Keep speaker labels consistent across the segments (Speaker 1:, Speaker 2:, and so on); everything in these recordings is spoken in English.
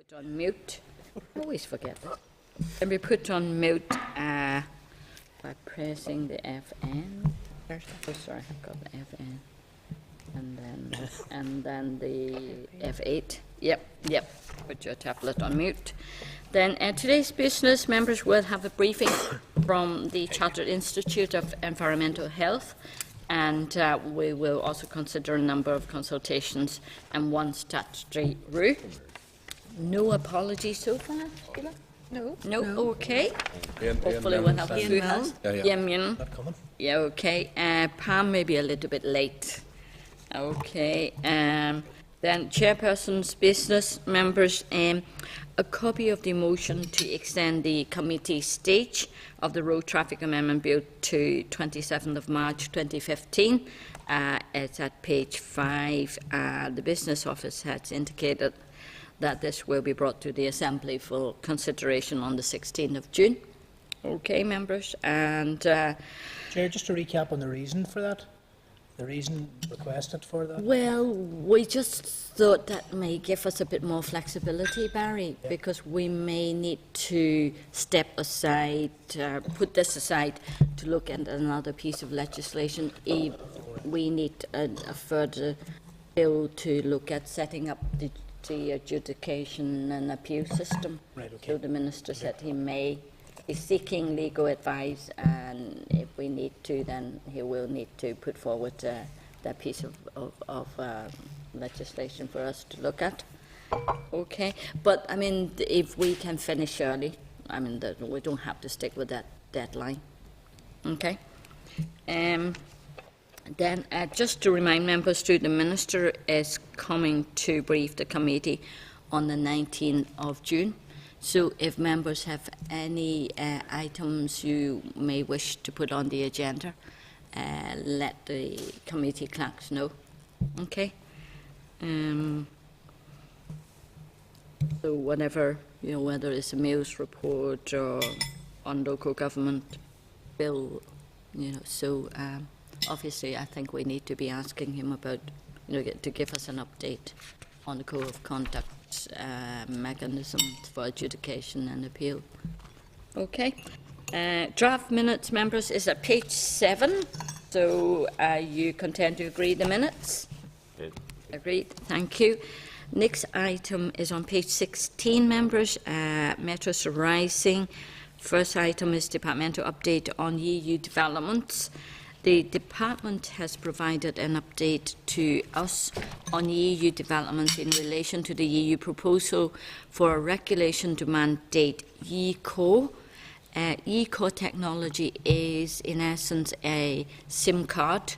Speaker 1: put on mute. I always forget that. Can be put on mute by pressing the FN. Oh, sorry, I've got the FN. And then the F8. Yep. Put your tablet on mute. Then today's business members will have a briefing from the Chartered Institute of Environmental Health, and we will also consider a number of consultations and one statutory rule. No apologies so far, Sheila? No. Okay. Hopefully we'll have a few hands. Yeah. Yeah, okay. Pam may be a little bit late. Okay. Then chairperson's business members, a copy of the motion to extend the committee stage of the Road Traffic Amendment Bill to 27th of March 2015. It's at page 5. The business office has indicated that this will be brought to the Assembly for consideration on the 16th of June. Okay, members. And
Speaker 2: Chair, just to recap on the reason for that, the reason requested for that?
Speaker 1: Well, we just thought that may give us a bit more flexibility, Barry, because we may need to step aside, put this aside to look at another piece of legislation if we need a further bill to look at setting up the adjudication and appeal system.
Speaker 2: Right, okay.
Speaker 1: So the Minister said he may be seeking legal advice, and if we need to, then he will need to put forward that piece of legislation for us to look at. Okay, but I mean, if we can finish early, I mean, we don't have to stick with that deadline. Okay. Then, just to remind members too, the Minister is coming to brief the committee on the 19th of June. So if members have any items you may wish to put on the agenda, let the committee clerks know. Okay. So whatever, whether it's a Mills report or on local government bill, obviously, I think we need to be asking him about, to give us an update on the code of conduct mechanism for adjudication and appeal. Okay. Draft minutes, members, is at page 7. So are you content to agree the minutes?
Speaker 3: Good.
Speaker 1: Agreed. Thank you. Next item is on page 16, members. Metros Rising. First item is departmental update on EU developments. The department has provided an update to us on EU developments in relation to the EU proposal for a regulation to mandate eCall. eCall technology is, in essence, a SIM card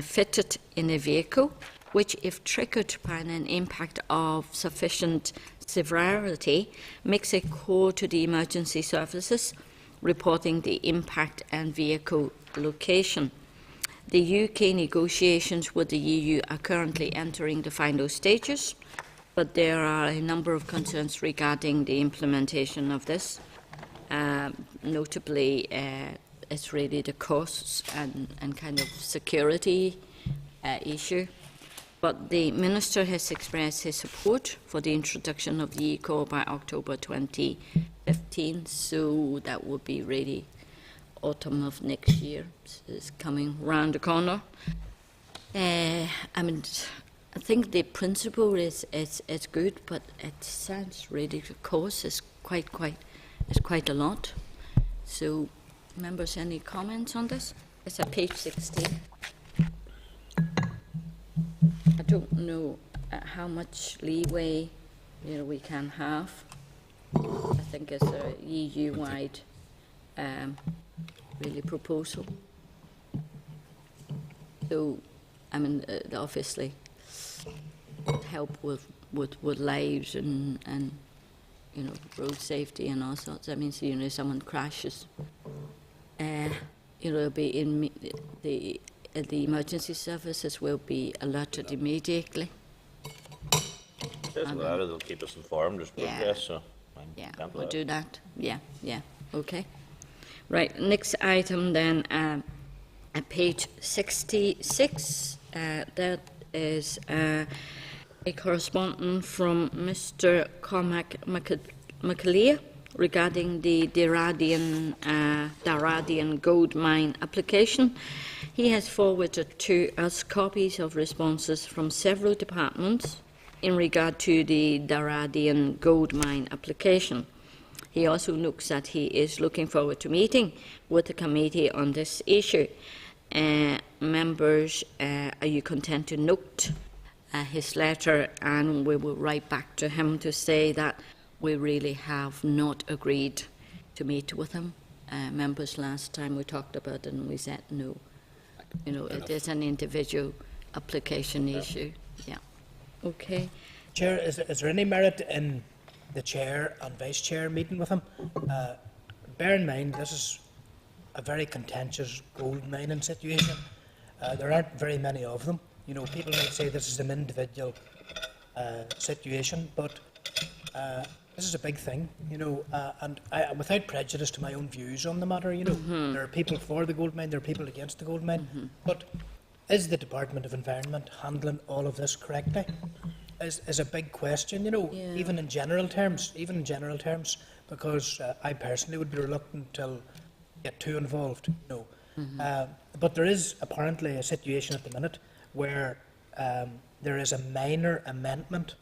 Speaker 1: fitted in a vehicle, which, if triggered by an impact of sufficient severity, makes a call to the emergency services, reporting the impact and vehicle location. The UK negotiations with the EU are currently entering the final stages, but there are a number of concerns regarding the implementation of this. Notably, it's really the costs and kind of security issue. But the Minister has expressed his support for the introduction of the eCall by October 2015, so that would be really autumn of next year. Is coming round the corner. I think the principle is good, but it sounds really, the cost is quite a lot. So, members, any comments on this? It's at page 16. I don't know how much leeway we can have. I think it's a EU-wide really proposal. So, obviously, help with lives and road safety and all sorts. I mean, so, someone crashes, it'll be in the emergency services will be alerted immediately.
Speaker 3: They'll keep us informed. There's progress, so
Speaker 1: we'll do that. Yeah. Okay. Right. Next item then, at page 66. That is A correspondence from Mr. Cormac McAleer regarding the Daradian gold mine application. He has forwarded to us copies of responses from several departments in regard to the Daradian gold mine application. He also looks that he is looking forward to meeting with the committee on this issue. Members, are you content to note his letter, and we will write back to him to say that we really have not agreed to meet with him. Members, last time we talked about it and we said no. You know, it is an individual application issue. Yeah. Okay.
Speaker 2: Chair, is there any merit in the chair and vice chair meeting with him? Bear in mind, this is a very contentious gold mining situation. There aren't very many of them. You know, people might say this is an individual situation, but this is a big thing, you know, and without prejudice to my own views on the matter, you know, there are people for the gold mine, there are people against the gold mine, but is the Department of Environment handling all of this correctly? Is a big question, you know, even in general terms, because I personally would be reluctant to get too involved, you know. But there is apparently a situation at the minute where there is a minor amendment,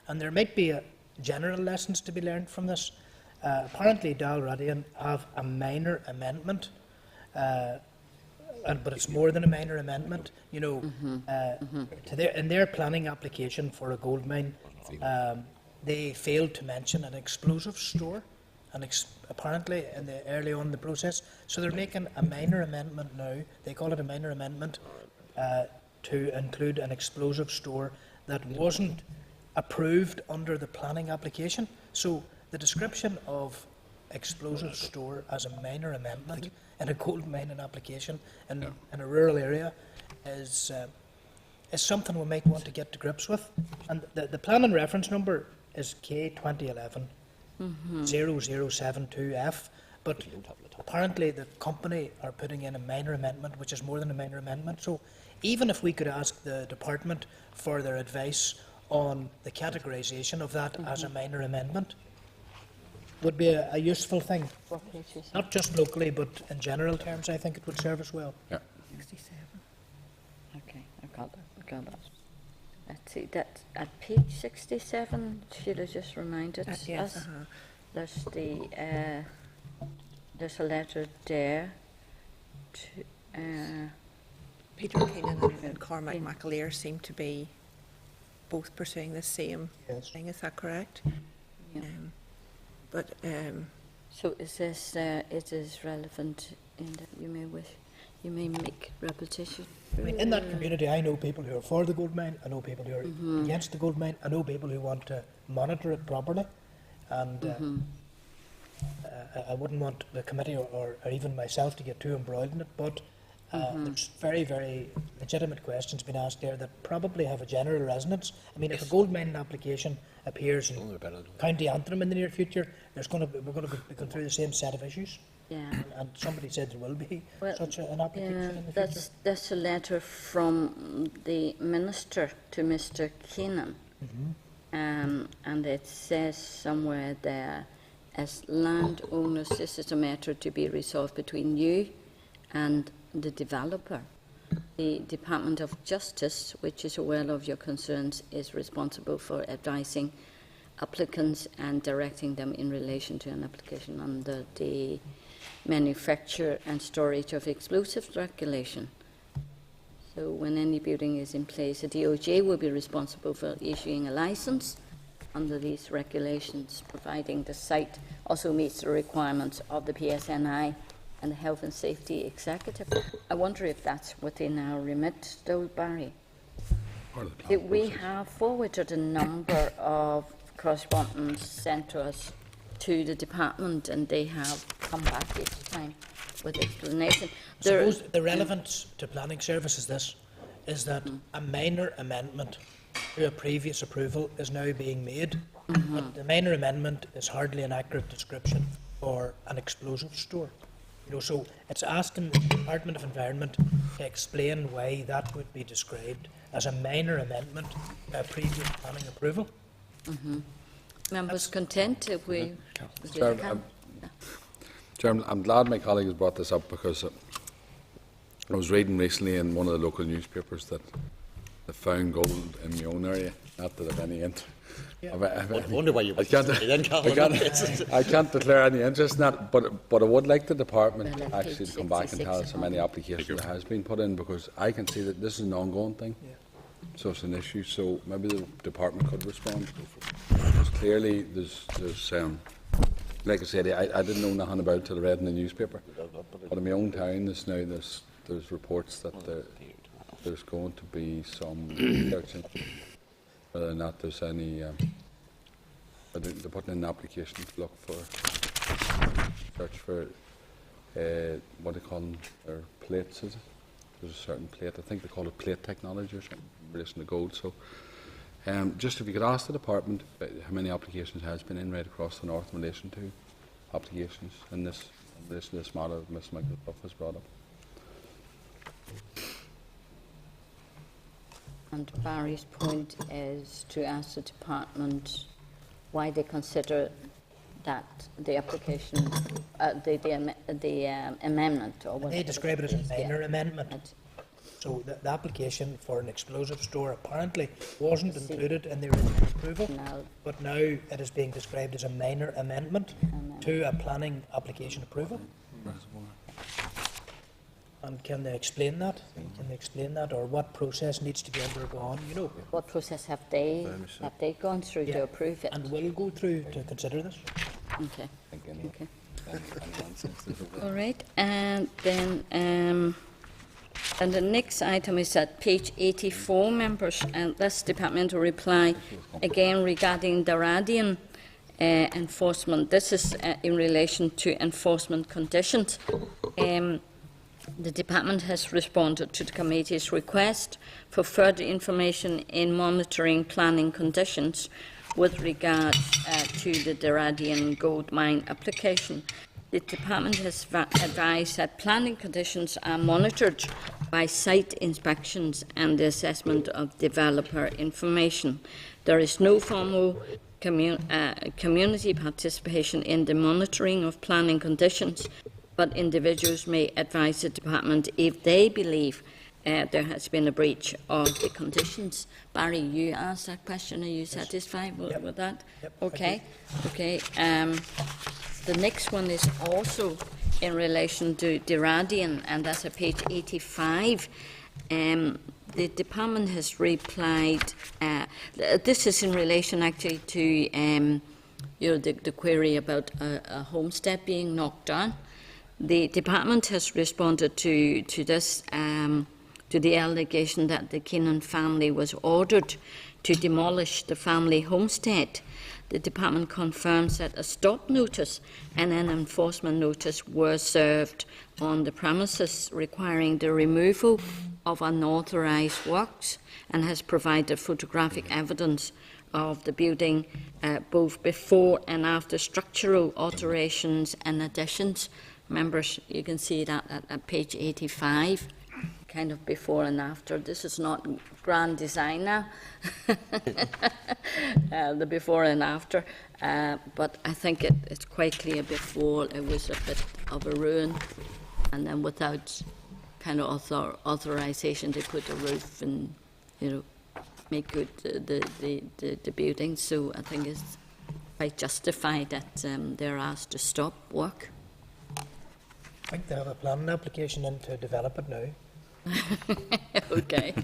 Speaker 2: and there might be general lessons to be learned from this. Apparently Dalradian have a minor amendment, but it's more than a minor amendment, you know, in their planning application for a gold mine, they failed to mention an explosive store, apparently early on in the process. So they're making a minor amendment now, they call it a minor amendment, to include an explosive store that wasn't approved under the planning application. So the description of explosive store as a minor amendment in a gold mining application in a rural area is something we might want to get to grips with. And the planning reference number is K2011 0072F, but apparently the company are putting in a minor amendment, which is more than a minor amendment. So even if we could ask the department for their advice on the categorisation of that as a minor amendment, would be a useful thing. Not just locally, but in general terms, I think it would serve us well.
Speaker 4: Yeah.
Speaker 1: 67. Okay, I got that. Let's see, that's at page 67, Sheila just reminded us. There's there's a letter there to,
Speaker 5: Peter Keenan and Cormac McAleer seem to be both pursuing the same thing, is that correct?
Speaker 1: Yeah. So is this it is relevant in that you may make repetition?
Speaker 2: I mean, in that community, I know people who are for the gold mine, I know people who are against the gold mine, I know people who want to monitor it properly, and I wouldn't want the committee or even myself to get too embroiled in it, but there's very, very legitimate questions being asked there that probably have a general resonance. I mean, if a gold mining application appears in County Antrim in the near future, we're going to be going through the same set of issues.
Speaker 1: Yeah.
Speaker 2: And somebody said there will be such an application in the future.
Speaker 1: That's a letter from the Minister to Mr. Keenan. And it says somewhere there, as landowners, this is a matter to be resolved between you and the developer. The Department of Justice, which is aware of your concerns, is responsible for advising applicants and directing them in relation to an application under the manufacture and storage of explosives regulation. So when any building is in place, the DOJ will be responsible for issuing a license under these regulations, providing the site also meets the requirements of the PSNI and the Health and Safety Executive. I wonder if that's within our remit, though, Barry. We have forwarded a number of correspondence sent to us to the department, and they have come back each time with explanation.
Speaker 2: I suppose the relevance to planning service is this, is that a minor amendment to a previous approval is now being made, but the minor amendment is hardly an accurate description for an explosive store. You know, so it's asking the Department of Environment to explain why that would be described as a minor amendment previous planning approval.
Speaker 1: Members content if we...
Speaker 4: Chairman, Chairman, I'm glad my colleague has brought this up because I was reading recently in one of the local newspapers that they found gold in my own area. Not that I've any interest.
Speaker 3: I wonder why you
Speaker 4: I can't declare any interest in that, but I would like the department
Speaker 1: Well,
Speaker 4: actually to come back and tell us how many applications there has been put in, because I can see that this is an ongoing thing. So it's an issue. So maybe the department could respond. Because clearly, there's like I said, I didn't know nothing about it till I read in the newspaper. But in my own town, there's reports that there's going to be some research into whether or not there's any. They're putting in an application to look for search for what do they call them? Their plates, is it? There's a certain plate. I think they call it plate technology or something in relation to gold. So, just if you could ask the department how many applications has been in right across the north in relation to applications in relation to this matter that Ms. McDuff has brought up.
Speaker 1: And Barry's point is to ask the department why they consider that the application, the amendment, or what
Speaker 2: They describe it as a minor amendment.
Speaker 1: Right.
Speaker 2: So the application for an explosive store apparently wasn't included in the original approval,
Speaker 1: No.
Speaker 2: but now it is being described as a minor amendment to a planning application approval. And can they explain that? Can they explain that, or what process needs to be undergone? You know,
Speaker 1: What process have they gone through
Speaker 2: Yeah.
Speaker 1: to approve it?
Speaker 2: and will go through to consider this.
Speaker 1: Okay. Okay. All right, and then and the next item is at page 84, members, and this departmental reply again regarding the Radian enforcement. This is in relation to enforcement conditions. The department has responded to the committee's request for further information in monitoring planning conditions with regard to the Derradian gold mine application. The department has advised that planning conditions are monitored by site inspections and the assessment of developer information. There is no formal community participation in the monitoring of planning conditions, but individuals may advise the department if they believe there has been a breach of the conditions. Barry, you asked that question. Are you satisfied with that?
Speaker 2: Yep,
Speaker 1: Okay. Okay. The next one is also in relation to Derradian, and that's at page 85. The department has replied. This is in relation actually to the query about a homestead being knocked down. The department has responded to this, to the allegation that the Keenan family was ordered to demolish the family homestead. The department confirms that a stop notice and an enforcement notice were served on the premises requiring the removal of unauthorised works, and has provided photographic evidence of the building both before and after structural alterations and additions. Members, you can see that at page 85, kind of before and after. This is not grand design now, the before and after, but I think it's quite clear before it was a bit of a ruin, and then without kind of authorization they put a roof and, make good the building. So I think it's quite justified that they're asked to stop work.
Speaker 2: I think they have a planning application in to develop it now.
Speaker 1: Okay.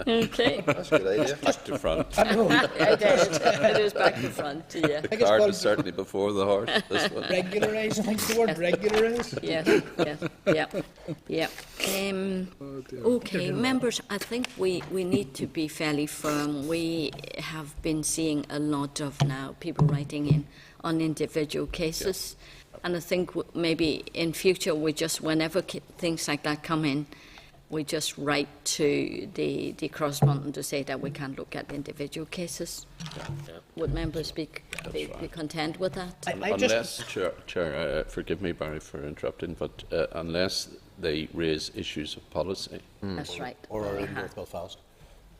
Speaker 1: Okay.
Speaker 3: That's a good idea. Back to front.
Speaker 2: I know.
Speaker 1: It is back to front, yeah.
Speaker 3: The cart is certainly before the horse. This one.
Speaker 2: Regularise, I think the word regularise.
Speaker 1: Yes, yeah. Okay, members, I think we need to be fairly firm. We have been seeing a lot of now people writing in on individual cases, and I think maybe in future we just, whenever things like that come in, we just write to the correspondent to say that we can't look at individual cases. Would members be content with that?
Speaker 2: I just,
Speaker 3: Unless, Chair, forgive me, Barry, for interrupting, but unless they raise issues of policy.
Speaker 1: That's right.
Speaker 6: Or are in North Belfast.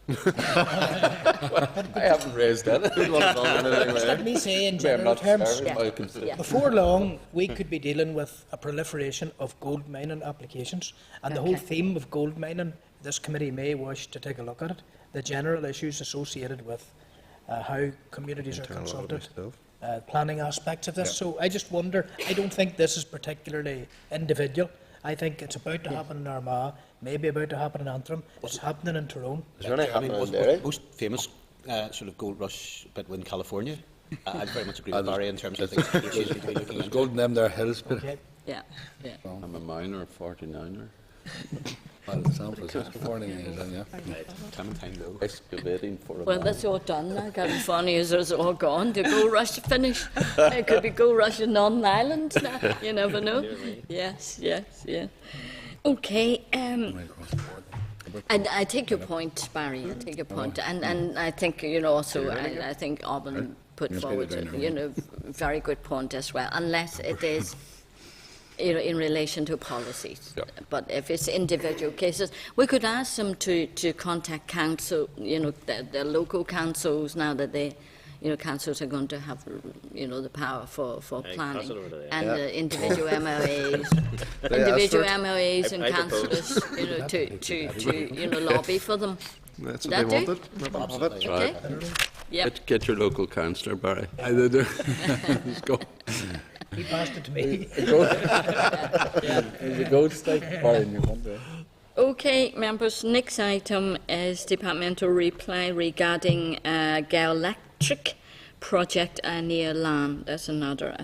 Speaker 3: I haven't raised anything.
Speaker 2: Let me say in
Speaker 3: I'm
Speaker 2: general
Speaker 3: not
Speaker 2: terms,
Speaker 3: serving my
Speaker 1: Yeah.
Speaker 3: constituents.
Speaker 2: before long, we could be dealing with a proliferation of gold mining applications, and the whole
Speaker 1: Okay.
Speaker 2: theme of gold mining, this committee may wish to take a look at it, the general issues associated with how communities are consulted, planning aspects of this. So I just wonder, I don't think this is particularly individual. I think it's about to happen in Armagh, maybe about to happen in Antrim, it's happening in Tyrone.
Speaker 6: Is there any happening in there? Most famous sort of gold rush bit in California. I very much agree with Barry in terms of the issues we'd be looking
Speaker 4: There's
Speaker 6: into.
Speaker 4: gold in them there hills, Peter.
Speaker 2: Okay.
Speaker 1: Yeah, yeah.
Speaker 3: I'm a minor 49er.
Speaker 4: Well, the sample is 49 years in, yeah.
Speaker 6: Clementine though.
Speaker 3: Excavating for a
Speaker 1: Well,
Speaker 3: man.
Speaker 1: that's all done now. California is all gone. The gold rush finished. It could be gold rush in Northern Ireland now. You never know. Yes, yes, yeah. Okay.
Speaker 4: Right across the board.
Speaker 1: And I take your point, Barry. I take your point, and I think also I think Alban put
Speaker 4: Yes,
Speaker 1: forward
Speaker 4: Peter, down here.
Speaker 1: very good point as well. Unless it is in relation to policies,
Speaker 3: Yeah.
Speaker 1: but if it's individual cases, we could ask them to contact council. The local councils now that they. Councils are going to have, the power for planning,
Speaker 7: pass it over to them.
Speaker 1: and the individual MLAs,
Speaker 4: They
Speaker 1: individual
Speaker 4: asked for
Speaker 1: MLAs and
Speaker 7: I propose.
Speaker 1: councillors, to lobby for them.
Speaker 8: That's
Speaker 1: That
Speaker 8: what they
Speaker 1: do?
Speaker 8: wanted. No problem with it.
Speaker 1: Okay. Yep.
Speaker 3: Get your local councillor, Barry.
Speaker 4: I did. Let's go.
Speaker 2: He passed it to me.
Speaker 4: There's a gold stake bar in your country.
Speaker 1: Okay, members. Next item is departmental reply regarding Gaelectric project near Lan. That's another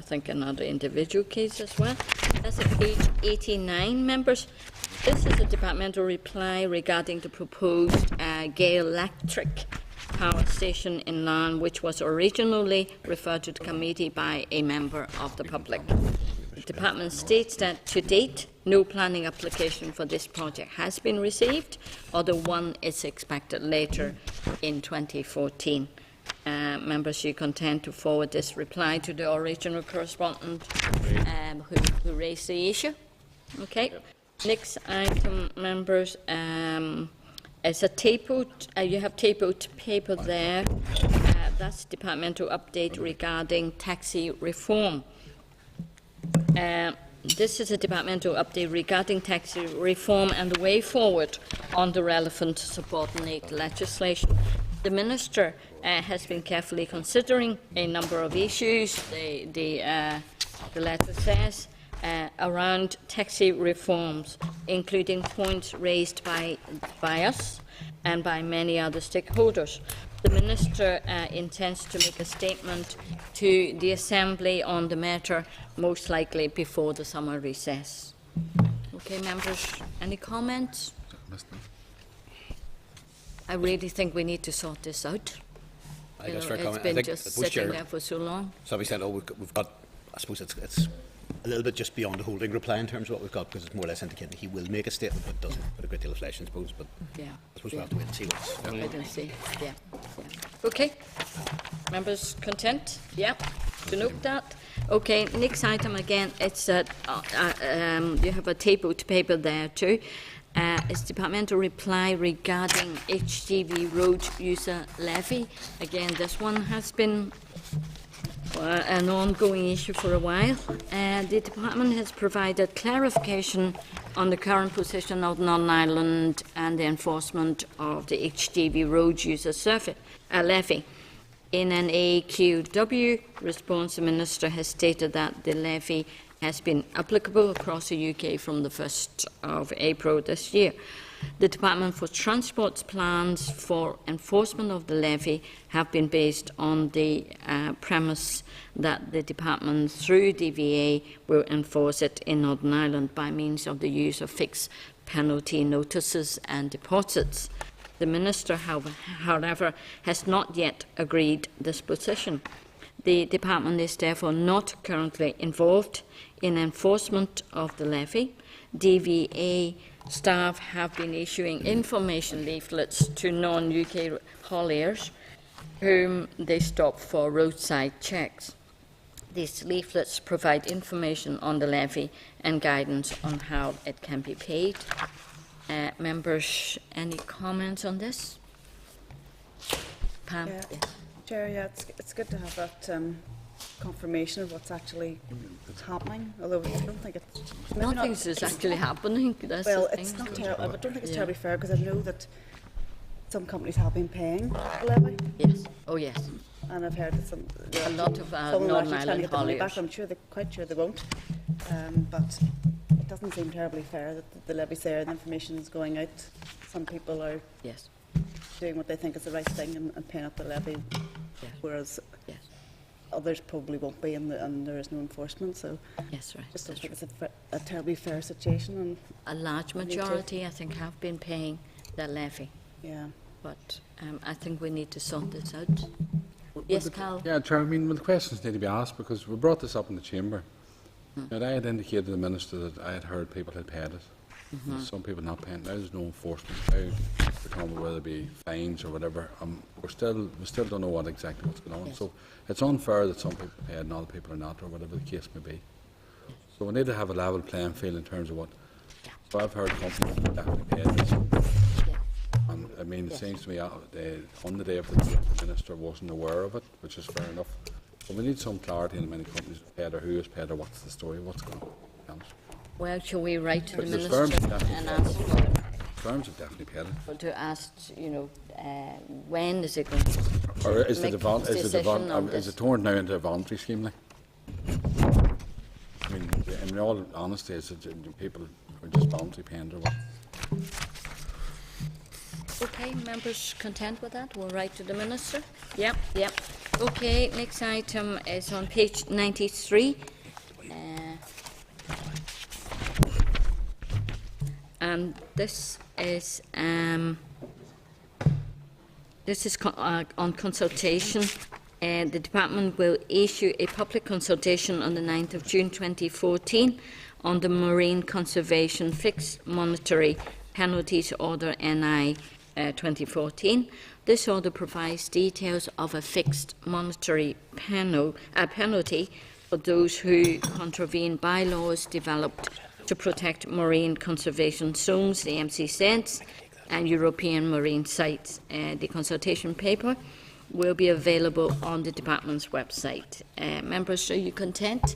Speaker 1: individual case as well. That's at page 89, members. This is a departmental reply regarding the proposed Gaelectric power station in Lan, which was originally referred to the committee by a member of the public. The department states that to date, no planning application for this project has been received, although one is expected later in 2014. Members, you contend to forward this reply to the original correspondent who raised the issue? Okay. Next item, members, is a tabled, you have tabled paper there. That's departmental update regarding taxi reform. This is a departmental update regarding taxi reform and the way forward on the relevant subordinate legislation. The Minister has been carefully considering a number of issues, the letter says, around taxi reforms, including points raised by us and by many other stakeholders. The Minister intends to make a statement to the Assembly on the matter, most likely before the summer recess. Okay, members, any comments? I really think we need to sort this out.
Speaker 6: I guess fair
Speaker 1: It's
Speaker 6: comment. I
Speaker 1: been
Speaker 6: think
Speaker 1: just
Speaker 6: the
Speaker 1: sitting
Speaker 6: Chair,
Speaker 1: there for so long.
Speaker 6: somebody said, oh, we've got, I suppose it's a little bit just beyond the holding reply in terms of what we've got, because it's more or less indicating he will make a statement, but doesn't put a great deal of flesh, I suppose. But
Speaker 1: Yeah.
Speaker 6: I suppose we'll have to wait and see what's.
Speaker 1: I don't see. Yeah. Okay. Members content? Yeah. To note that. Okay. Next item again. It's you have a tabled paper there too. It's departmental reply regarding HGV road user levy. Again, this one has been an ongoing issue for a while. The department has provided clarification on the current position of Northern Ireland and the enforcement of the HGV road user levy. In an AQW response, the Minister has stated that the levy has been applicable across the UK from the 1st of April this year. The Department for Transport's plans for enforcement of the levy have been based on the premise that the Department, through DVA, will enforce it in Northern Ireland by means of the use of fixed penalty notices and deposits. The Minister, however, has not yet agreed this position. The Department is therefore not currently involved in enforcement of the levy. DVA staff have been issuing information leaflets to non-UK hauliers whom they stop for roadside checks. These leaflets provide information on the levy and guidance on how it can be paid. Members, any comments on this? Pam?
Speaker 7: Yeah.
Speaker 1: Yes.
Speaker 7: Chair, yeah, it's good to have that confirmation of what's actually happening, although I don't think it's... maybe
Speaker 1: Nothing
Speaker 7: not-
Speaker 1: is actually happening. That's
Speaker 7: Well,
Speaker 1: the thing.
Speaker 7: it's not terrible. I don't think it's
Speaker 1: Yeah.
Speaker 7: terribly fair, because I know that some companies have been paying the levy,
Speaker 1: Yes. Oh, yes.
Speaker 7: and I've heard that some...
Speaker 1: A lot of
Speaker 7: some them are actually
Speaker 1: Northern
Speaker 7: trying to
Speaker 1: Ireland
Speaker 7: get the money back.
Speaker 1: hauliers.
Speaker 7: I'm sure quite sure they won't. But it doesn't seem terribly fair that the levy's there and the information is going out. Some people are
Speaker 1: Yes.
Speaker 7: doing what they think is the right thing and paying up the levy,
Speaker 1: Yes.
Speaker 7: whereas
Speaker 1: Yes.
Speaker 7: others probably won't be, and there is no enforcement. So
Speaker 1: Yes, right.
Speaker 7: just don't
Speaker 1: That's
Speaker 7: think it's a terribly fair situation. And
Speaker 1: a large
Speaker 7: We need to-
Speaker 1: majority, I think, have been paying their levy,
Speaker 7: yeah,
Speaker 1: but I think we need to sort this out. Yes, Carl?
Speaker 4: Yeah, Chair, I mean, well, the questions need to be asked, because we brought this up in the Chamber. And I had indicated to the Minister that I had heard people had paid it. Some people not paying. Now there's no enforcement. Now they're talking about whether it be fines or whatever. We still don't know what exactly what's going on.
Speaker 1: Yes.
Speaker 4: So it's unfair that some people are paid and other people are not, or whatever the case may be. So we need to have a level playing field in terms of what.
Speaker 1: Yeah.
Speaker 4: So I've heard companies that definitely paid this.
Speaker 1: Yeah.
Speaker 4: And I mean, it
Speaker 1: Yes.
Speaker 4: seems to me on the day of the debate, the Minister wasn't aware of it, which is fair enough. But we need some clarity in many companies have paid, or who has paid, or what's the story, what's going on.
Speaker 1: Well, shall we write to the
Speaker 4: Because the
Speaker 1: Minister
Speaker 4: firms definitely
Speaker 1: and
Speaker 4: paid
Speaker 1: ask
Speaker 4: it. Firms have definitely paid it.
Speaker 1: to ask, when is it going to
Speaker 4: Or is
Speaker 1: make
Speaker 4: it
Speaker 1: decision on
Speaker 4: is
Speaker 1: this?
Speaker 4: it torn now into a voluntary scheme? Like? I mean, in all honesty, is it people are just voluntary paying or what?
Speaker 1: Okay, members content with that? We'll write to the Minister? Yep, yep. Okay, next item is on page 93. And this is on consultation. The department will issue a public consultation on the 9th of June 2014 on the Marine Conservation Fixed Monetary Penalties Order NI 2014. This order provides details of a fixed monetary penalty for those who contravene bylaws developed to protect marine conservation zones, the MCZs, and European marine sites. The consultation paper will be available on the department's website. Members, are you content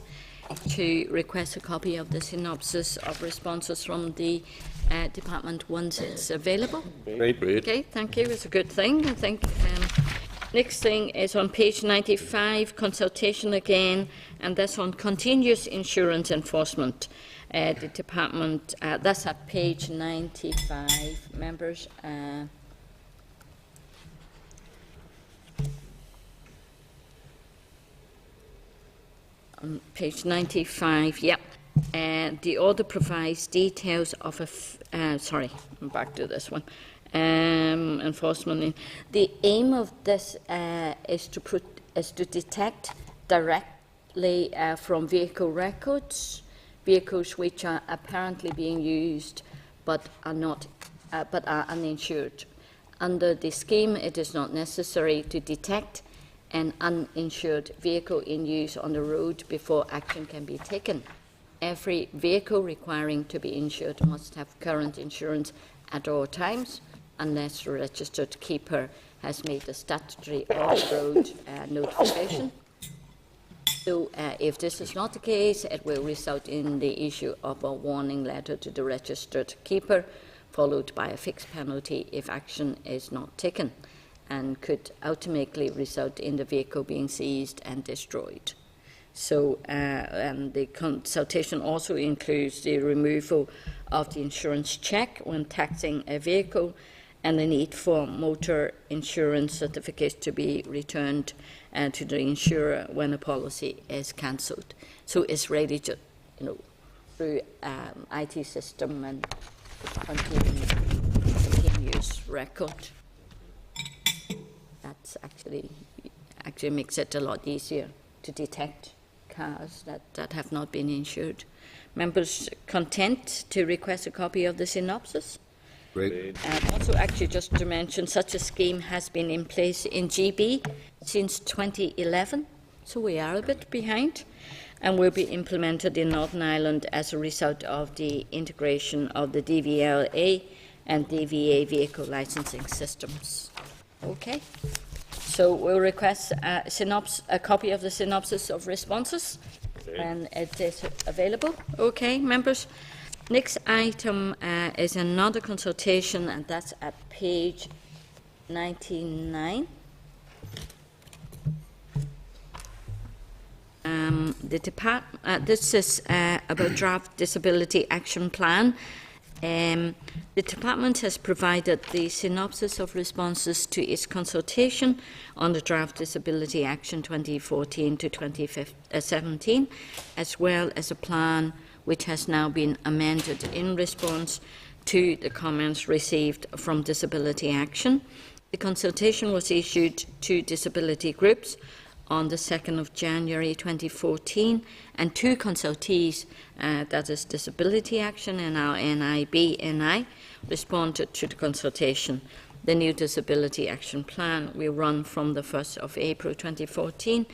Speaker 1: to request a copy of the synopsis of responses from the department once it's available?
Speaker 3: Great.
Speaker 1: Okay, thank you. It's a good thing, I think. Next thing is on page 95, consultation again, and that's on continuous insurance enforcement. The department, that's at page 95, members. On page 95, yep. The order provides details of sorry, I'm back to this one. Enforcement. The aim of this is to detect directly from vehicle records vehicles which are apparently being used but are not, but are uninsured. Under the scheme, it is not necessary to detect an uninsured vehicle in use on the road before action can be taken. Every vehicle requiring to be insured must have current insurance at all times, unless the registered keeper has made a statutory off-road notification. So if this is not the case, it will result in the issue of a warning letter to the registered keeper, followed by a fixed penalty if action is not taken, and could ultimately result in the vehicle being seized and destroyed. So and the consultation also includes the removal of the insurance check when taxing a vehicle, and the need for motor insurance certificates to be returned to the insurer when a policy is cancelled. So it's ready to, through IT system and continuous record. That's actually makes it a lot easier to detect cars that have not been insured. Members content to request a copy of the synopsis?
Speaker 4: Great.
Speaker 1: Also, actually, just to mention, such a scheme has been in place in GB since 2011, so we are a bit behind, and will be implemented in Northern Ireland as a result of the integration of the DVLA and DVA vehicle licensing systems. Okay, so we'll request a copy of the synopsis of responses, and it is available. Okay, members. Next item is another consultation, and that's at page 99. This is about draft disability action plan. The department has provided the synopsis of responses to its consultation on the draft disability action 2014 to 2017, as well as a plan which has now been amended in response to the comments received from Disability Action. The consultation was issued to disability groups on the 2nd of January 2014, and 2 consultees, that is Disability Action and our NIB, responded to the consultation. The new Disability Action Plan will run from the 1st of April 2014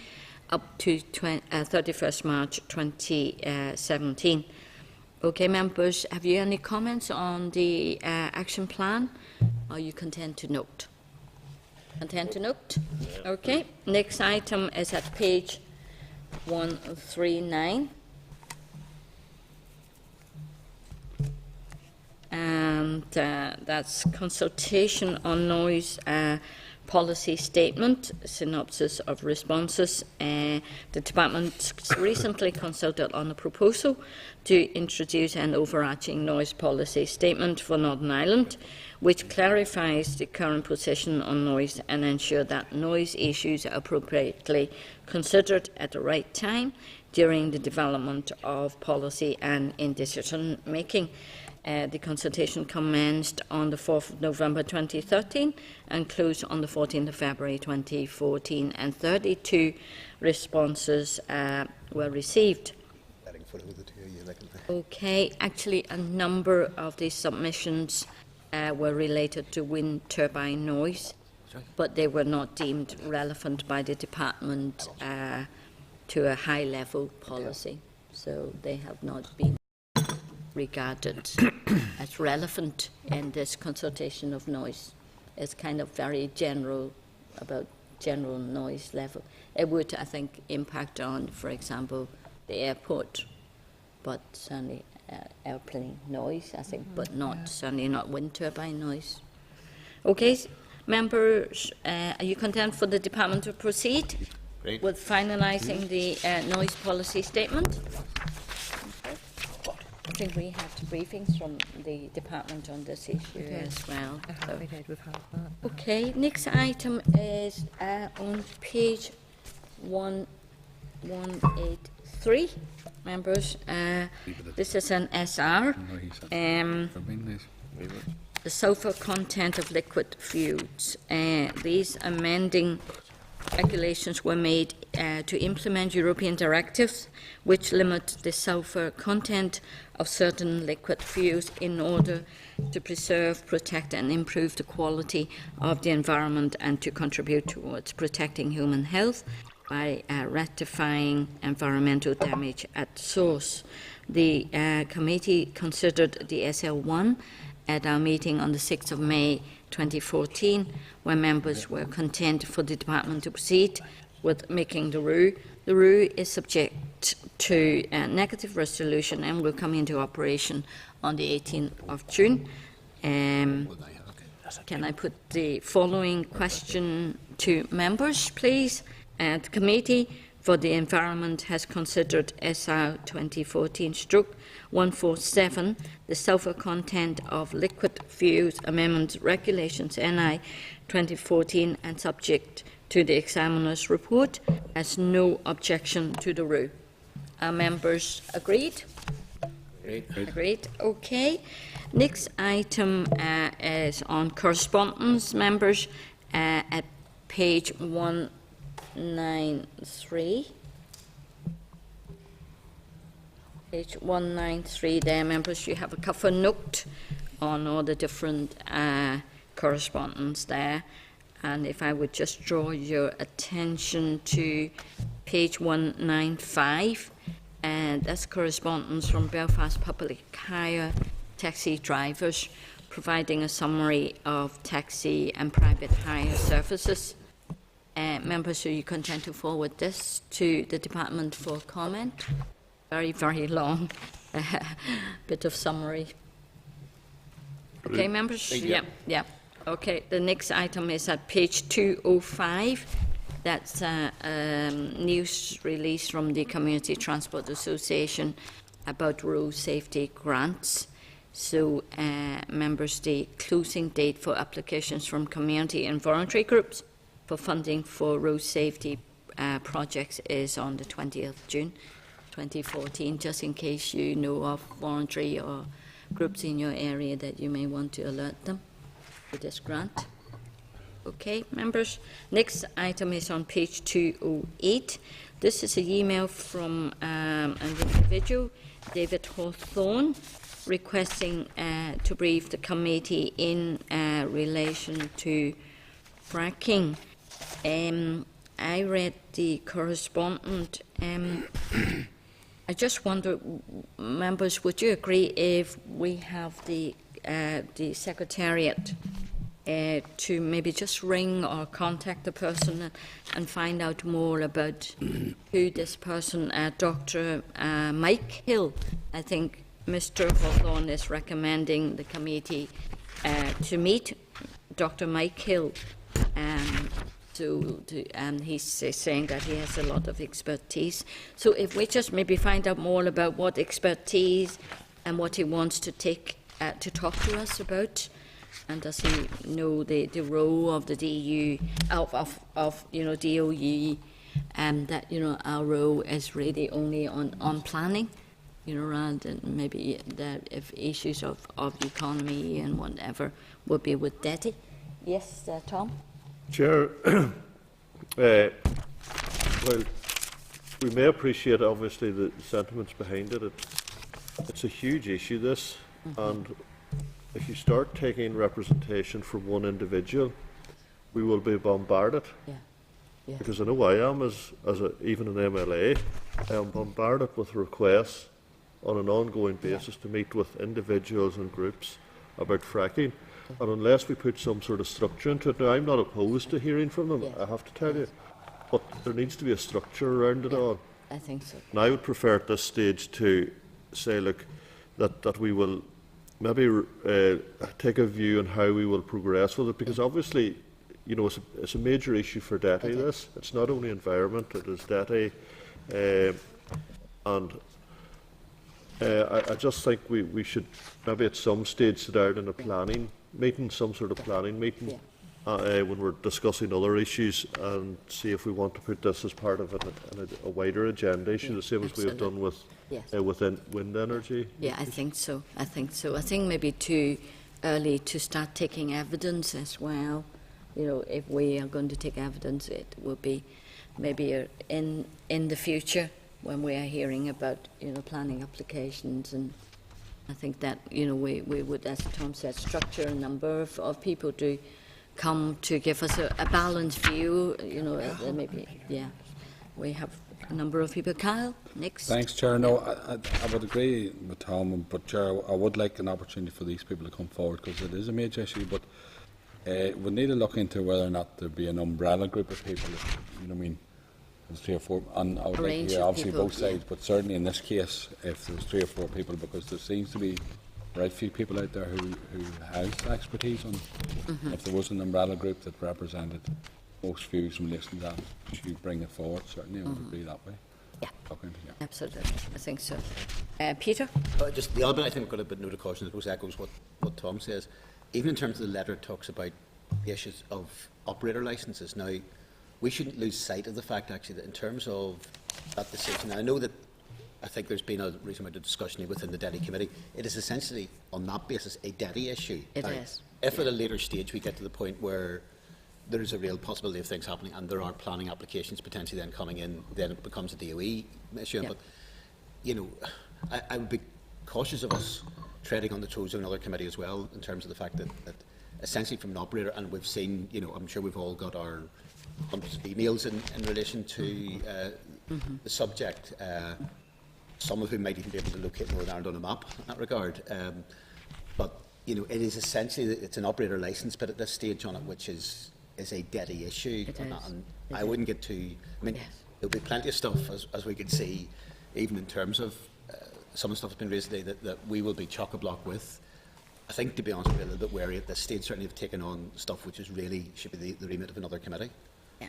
Speaker 1: up to 31st March 2017. Okay, members, have you any comments on the action plan? Are you content to note? Content to note? Okay, next item is at page 139. And that's consultation on noise policy statement, synopsis of responses. The department recently consulted on a proposal to introduce an overarching noise policy statement for Northern Ireland, which clarifies the current position on noise and ensure that noise issues are appropriately considered at the right time during the development of policy and in decision making. The consultation commenced on the 4th of November 2013 and closed on the 14th of February 2014, and 32 responses were received. Okay, actually a number of these submissions were related to wind turbine noise, but they were not deemed relevant by the department to a high-level policy, so they have not been regarded as relevant in this consultation of noise. It's kind of very general about general noise level. It would, I think, impact on, for example, the airport, but certainly airplane noise, I think, but not certainly not wind turbine noise. Okay, members, are you content for the department to proceed with finalising the noise policy statement? I think we had briefings from the department on this issue as well. So. Okay, next item is on page 183, members. This is an SR. The sulphur content of liquid fuels. These amending regulations were made to implement European directives which limit the sulphur content of certain liquid fuels in order to preserve, protect and improve the quality of the environment and to contribute towards protecting human health by rectifying environmental damage at source. The committee considered the SL1 at our meeting on the 6th of May 2014, where members were content for the department to proceed with making the RU. The RU is subject to a negative resolution and will come into operation on the 18th of June. Can I put the following question to members, please? The Committee for the Environment has considered SR 2014/147, the sulphur content of liquid fuels amendment regulations NI 2014, and subject to the examiner's report, has no objection to the RU. Are members agreed? Agreed. Okay. Next item is on correspondence, members, at page 193. Page 193 there, members, you have a cover note on all the different correspondence there. And if I would just draw your attention to page 195, and that's correspondence from Belfast Public Hire taxi drivers, providing a summary of taxi and private hire services. Members, are you content to forward this to the department for comment? Very, very long bit of summary. Okay, members? Yeah. Okay, the next item is at page 205. That's a news release from the Community Transport Association about road safety grants. So, members, the closing date for applications from community and voluntary groups for funding for road safety projects is on the 20th of June 2014, just in case you know of voluntary or groups in your area that you may want to alert them for this grant. Okay, members. Next item is on page 208. This is an email from an individual, David Hawthorne, requesting to brief the committee in relation to fracking. I read the correspondence. I just wonder, members, would you agree if we have the Secretariat to maybe just ring or contact the person and find out more about who this person, Dr. Mike Hill, I think Mr. Hawthorne is recommending the committee to meet Dr. Mike Hill. He's saying that he has a lot of expertise. So if we just maybe find out more about what expertise and what he wants to take to talk to us about, and does he know the role of the DU of DOE, and that our role is really only on planning, rather than maybe that if issues of economy and whatever would be with DETI. Yes, Tom.
Speaker 8: Chair, well, we may appreciate obviously the sentiments behind it. It's a huge issue, this, and if you start taking representation from one individual, we will be bombarded. Yeah. Because I know I am, even an MLA, I am bombarded with requests on an ongoing basis to meet with individuals and groups about fracking. And unless we put some sort of structure into it, now I'm not opposed to hearing from them, I have to tell you, but there needs to be a structure around it all.
Speaker 1: I think so.
Speaker 8: And I would prefer at this stage to say, look, that we will maybe take a view on how we will progress with it, because obviously, it's a major issue for DETI, this. It's not only environment, it is DETI, and I just think we should maybe at some stage sit down in a planning meeting, some sort of planning meeting, when we're discussing other issues, and see if we want to put this as part of a wider agenda issue, the same as we have done with within wind energy.
Speaker 1: Yeah, I think so. I think maybe too early to start taking evidence as well. If we are going to take evidence, it will be maybe in the future when we are hearing about planning applications. And I think that we would, as Tom said, structure a number of people to come to give us a balanced view. Maybe we have a number of people. Kyle, next.
Speaker 4: Thanks, Chair. No, I would agree with Tom, but Chair, I would like an opportunity for these people to come forward, because it is a major issue. But we need to look into whether or not there be an umbrella group of people. There's 3 or 4, and I would like to hear obviously both sides, but certainly in this case, if there's 3 or 4 people, because there seems to be right few people out there who has expertise on it. If there was an umbrella group that represented most views in relation to that, to bring it forward, certainly I would agree that way.
Speaker 1: Yeah, absolutely. I think so. Peter?
Speaker 6: Just the other bit, I think we've got a bit of note of caution, I suppose echoes what Tom says. Even in terms of the letter, it talks about the issues of operator licences. Now, we shouldn't lose sight of the fact, actually, that in terms of that decision, I know that I think there's been a reasonable amount of discussion within the DETI committee. It is essentially, on that basis, a DETI issue.
Speaker 1: It is.
Speaker 6: If at a later stage we get to the point where there is a real possibility of things happening and there are planning applications potentially then coming in, then it becomes a DOE issue. Yeah. But, I would be cautious of us treading on the toes of another committee as well, in terms of the fact that essentially from an operator, and we've seen, I'm sure we've all got our hundreds of emails in relation to the subject, some of whom might even be able to locate Northern Ireland on a map in that regard. But you know, it is essentially, it's an operator licence bit at this stage on it, which is a deady issue.
Speaker 1: It
Speaker 6: and,
Speaker 1: is.
Speaker 6: and I wouldn't get too. I mean,
Speaker 1: Yes.
Speaker 6: there'll be plenty of stuff as we can see, even in terms of some of the stuff that's been raised today that we will be chock-a-block with. I think, to be honest, we're a little bit wary at this stage. Certainly, have taken on stuff which is really should be the remit of another committee.
Speaker 1: Yeah,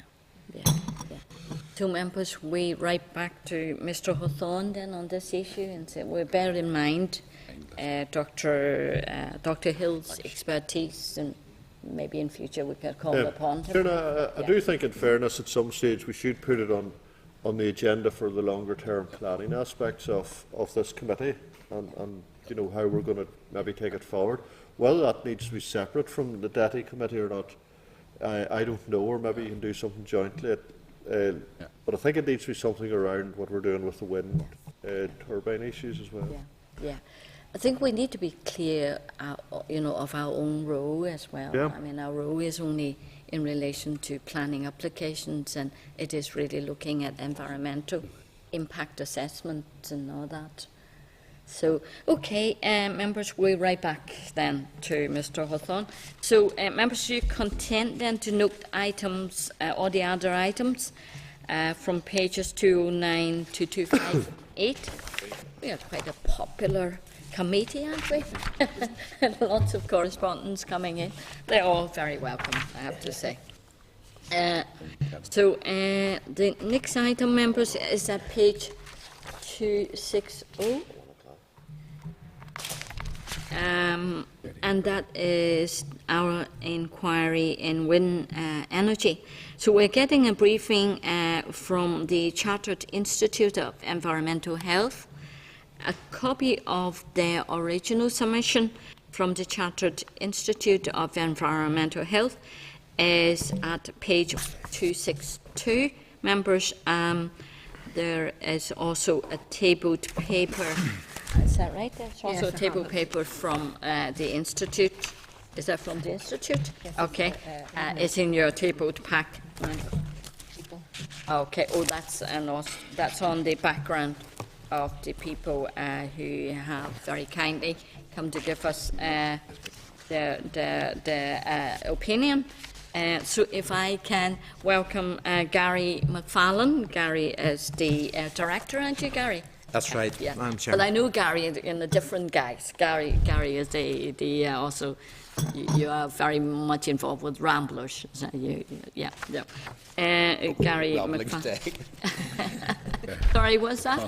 Speaker 1: yeah, yeah. So members, we write back to Mr Hawthorne then on this issue and say we bear in mind Dr Hill's expertise, and maybe in future we could call upon him.
Speaker 8: Fiona, I do think, in fairness, at some stage we should put it on the agenda for the longer-term planning aspects of this committee, and you know, how we're going to maybe take it forward. Whether that needs to be separate from the DETI committee or not, I don't know, or maybe you can do something jointly. But I think it needs to be something around what we're doing with the wind turbine issues as well.
Speaker 1: Yeah, yeah. I think we need to be clear, you know, of our own role as well.
Speaker 8: Yeah.
Speaker 1: I mean, our role is only in relation to planning applications, and it is really looking at environmental impact assessments and all that. So, okay, members, we'll write back then to Mr Hawthorne. So, members, are you content then to note items, all the other items, from pages 209 to 258? We are quite a popular committee, aren't we? And lots of correspondence coming in. They're all very welcome, I have to say. So, the next item, members, is at page 260. And that is our inquiry in wind energy. So we're getting a briefing from the Chartered Institute of Environmental Health, a copy of their original submission from the Chartered Institute of Environmental Health is at page 262. Members, there is also a tabled paper. Is that right? There's also
Speaker 5: Yes,
Speaker 1: a
Speaker 5: I
Speaker 1: table
Speaker 5: have it.
Speaker 1: paper from the Institute. Is that from the Institute?
Speaker 5: Yes,
Speaker 1: Okay. It's in your tabled pack. Okay. Oh, that's that's on the background of the people who have very kindly come to give us their opinion. So if I can welcome Gary McFarlane. Gary is the director, aren't you, Gary?
Speaker 9: That's right,
Speaker 1: Yeah.
Speaker 9: Madam
Speaker 1: But
Speaker 9: Chairman.
Speaker 1: I know Gary in a different guise. Gary is the also. You are very much involved with Ramblers. So yeah. Gary
Speaker 6: Rambling
Speaker 1: McFarlane.
Speaker 6: today.
Speaker 1: Sorry, what's that?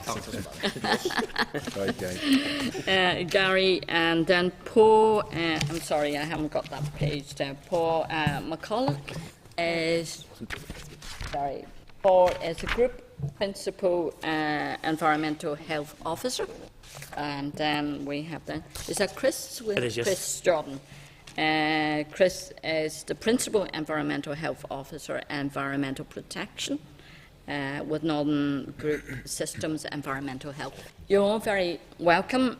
Speaker 4: Right, guys.
Speaker 1: Gary, and then Paul. I'm sorry, I haven't got that page there. Paul McCulloch is. Sorry, Paul is a group principal environmental health officer, and then we have is that Chris?
Speaker 9: It is, yes.
Speaker 1: Chris Jordan. Chris is the principal environmental health officer, environmental protection. With Northern Group Systems Environmental Health. You're all very welcome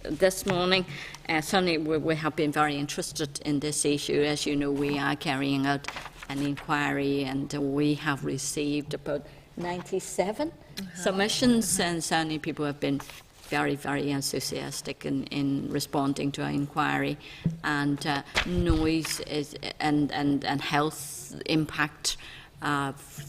Speaker 1: this morning. Certainly we have been very interested in this issue. As you know, we are carrying out an inquiry, and we have received about 97 submissions, and certainly people have been very, very enthusiastic in responding to our inquiry. And noise is and health impact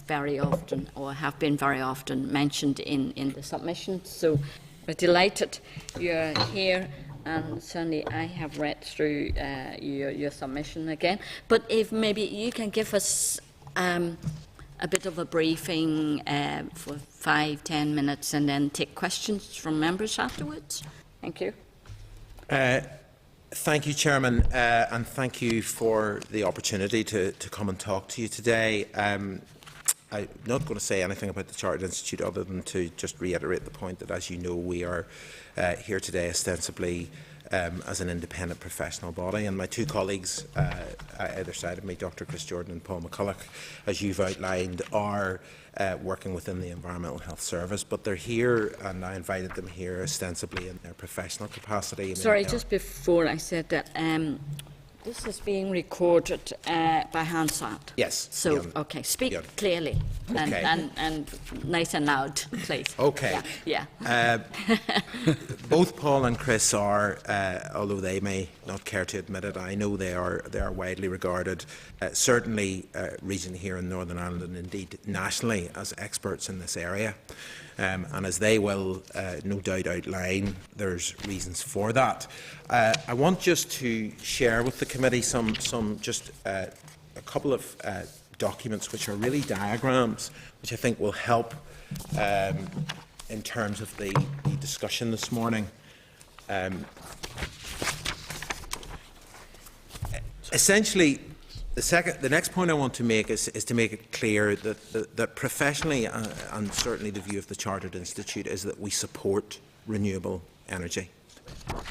Speaker 1: very often, or have been very often, mentioned in the submissions. So we're delighted you're here, and certainly I have read through your submission again. But if maybe you can give us a bit of a briefing for 5-10 minutes, and then take questions from members afterwards. Thank you.
Speaker 9: Thank you, Chairman, and thank you for the opportunity to come and talk to you today. I'm not going to say anything about the Chartered Institute other than to just reiterate the point that, as you know, we are here today ostensibly as an independent professional body, and my two colleagues either side of me, Dr Chris Jordan and Paul McCulloch, as you've outlined, are working within the Environmental Health Service, but they're here, and I invited them here ostensibly in their professional capacity.
Speaker 1: Sorry, just before I said that, This is being recorded by Hansard.
Speaker 9: Yes.
Speaker 1: So,
Speaker 9: Beyond-
Speaker 1: okay, speak
Speaker 9: beyond.
Speaker 1: clearly and,
Speaker 9: Okay.
Speaker 1: and nice and loud, please.
Speaker 9: Okay.
Speaker 1: Yeah.
Speaker 9: Both Paul and Chris are, although they may not care to admit it, I know they are widely regarded, certainly regionally here in Northern Ireland and indeed nationally, as experts in this area. And as they will no doubt outline, there's reasons for that. I want just to share with the committee a couple of documents which are really diagrams, which I think will help in terms of the discussion this morning. Essentially, the next point I want to make is to make it clear that professionally, and certainly the view of the Chartered Institute, is that we support renewable energy.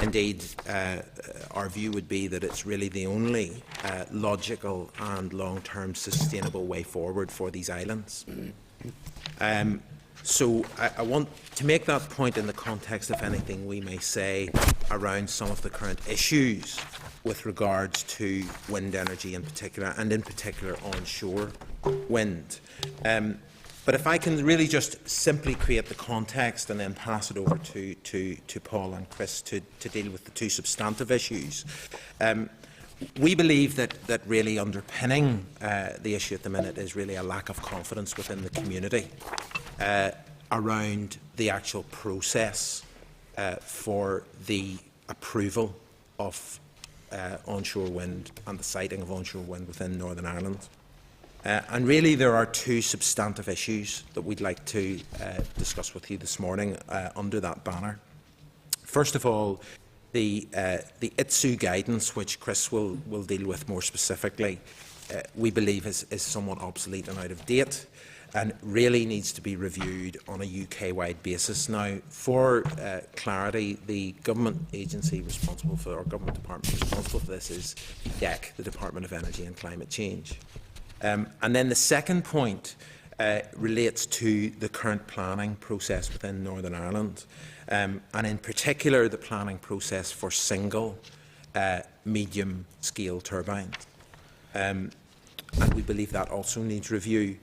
Speaker 9: Indeed, our view would be that it's really the only logical and long-term sustainable way forward for these islands. So I want to make that point in the context of anything we may say around some of the current issues with regards to wind energy in particular, and in particular onshore wind. But if I can really just simply create the context and then pass it over to Paul and Chris to deal with the two substantive issues. We believe that really underpinning the issue at the minute is really a lack of confidence within the community around the actual process for the approval of onshore wind and the siting of onshore wind within Northern Ireland. And really there are two substantive issues that we'd like to discuss with you this morning under that banner. First of all, the ITSU guidance, which Chris will deal with more specifically, we believe is somewhat obsolete and out of date, and really needs to be reviewed on a UK-wide basis. Now, for clarity, the government agency responsible for, or government department responsible for this is DEC, the Department of Energy and Climate Change. And then the second point relates to the current planning process within Northern Ireland, and in particular the planning process for single medium-scale turbines. And we believe that also needs review.